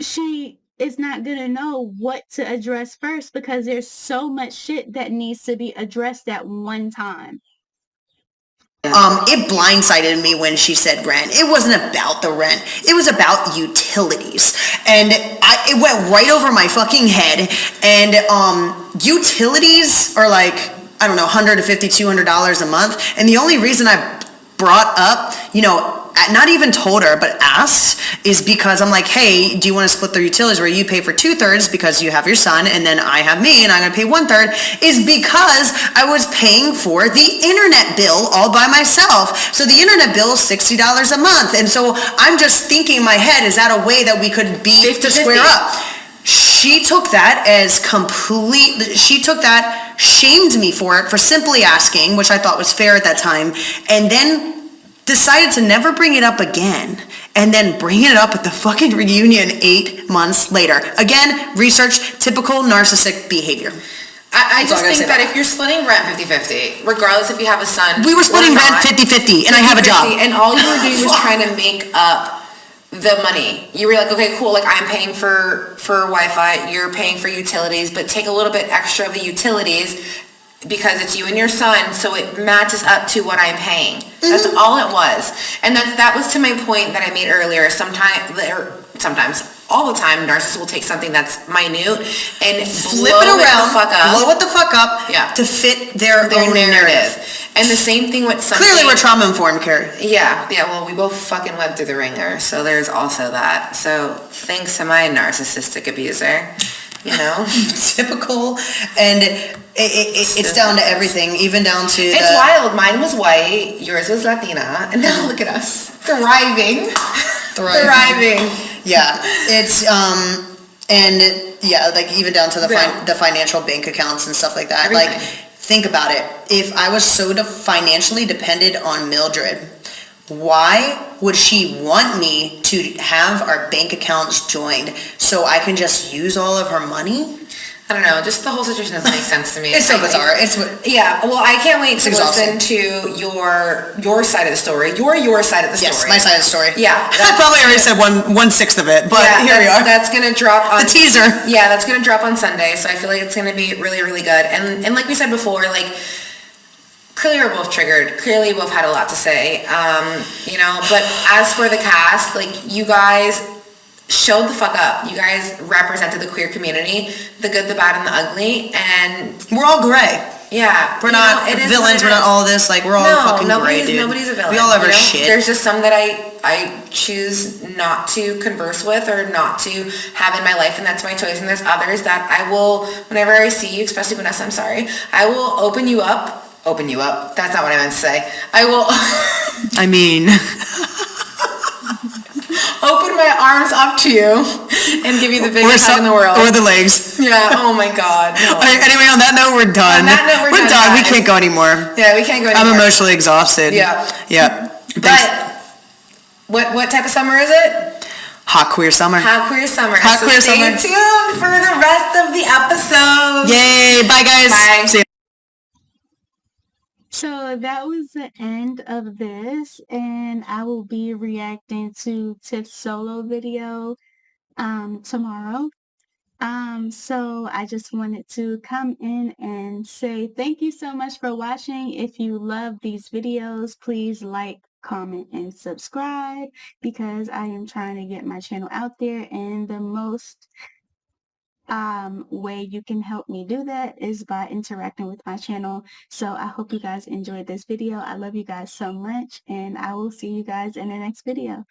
she is not going to know what to address first because there's so much shit that needs to be addressed at one time. It blindsided me when she said rent. It wasn't about the rent. It was about utilities. And it went right over my fucking head. And utilities are like, I don't know, $150, $200 a month. And the only reason I brought up, not even told her, but asked, is because I'm like, hey, do you want to split the utilities where you pay for 2/3 because you have your son and then I have me and I'm going to pay 1/3, is because I was paying for the internet bill all by myself. So the internet bill is $60 a month. And so I'm just thinking in my head, is that a way that we could be to square up? She took that shamed me for it, for simply asking, which I thought was fair at that time, and then decided to never bring it up again, and then bring it up at the fucking reunion 8 months later. Again, research, typical narcissistic behavior. I just think that if you're splitting rent 50-50, regardless if you have a son, we were splitting rent 50-50, and I have a job. And all you were doing was trying to make up the money. You were like, okay, cool, like I'm paying for Wi-Fi, you're paying for utilities, but take a little bit extra of the utilities because it's you and your son, so it matches up to what I'm paying. Mm-hmm. That's all it was. And that was to my point that I made earlier. Sometimes, all the time, narcissists will take something that's minute and flip it around, blow it the fuck up, to fit their own narrative. And the same thing with something... Clearly we're trauma-informed, Carrie. Yeah, well, we both fucking went through the ringer, so there's also that. So thanks to my narcissistic abuser, Typical, and it's down to everything, even down to It's wild. Mine was white, yours was Latina, and now look at us. Thriving. Yeah, it's, like even down to the financial bank accounts and stuff like that. Everything. Like, think about it. If I was so financially dependent on Mildred, why would she want me to have our bank accounts joined so I can just use all of her money? I don't know, just the whole situation doesn't make sense to me. It's so bizarre. Well, I can't wait to listen to your side of the story. Your side of the story. Yes, my side of the story. Yeah. I probably already said 1/6 of it, but here we are. That's going to drop on... The teaser. Yeah, that's going to drop on Sunday, so I feel like it's going to be really, really good. And like we said before, like, clearly we're both triggered. Clearly we both had a lot to say. But as for the cast, like, you guys showed the fuck up. You guys represented the queer community, the good, the bad, and the ugly, and... We're all gray. Yeah. We're not villains, we're not all this, like, we're all fucking gray, dude. Nobody's a villain. We all have our shit. There's just some that I choose not to converse with or not to have in my life, and that's my choice. And there's others that I will, whenever I see you, especially Vanessa, I'm sorry, I will open you up. That's not what I meant to say. I will... open my arms up to you and give you the biggest hug in the world. Or the legs. Yeah, oh my God. No. Anyway, on that note, we're done. We're done. We can't go anymore. Yeah, we can't go anymore. I'm emotionally exhausted. Yeah. But what type of summer is it? Hot queer summer. Stay tuned for the rest of the episode. Yay. Bye, guys. Bye. See you. So that was the end of this, and I will be reacting to Tiff's solo video tomorrow. So I just wanted to come in and say thank you so much for watching. If you love these videos, please like, comment, and subscribe because I am trying to get my channel out there in the most way you can help me do that is by interacting with my channel. So I hope you guys enjoyed this video. I love you guys so much, and I will see you guys in the next video.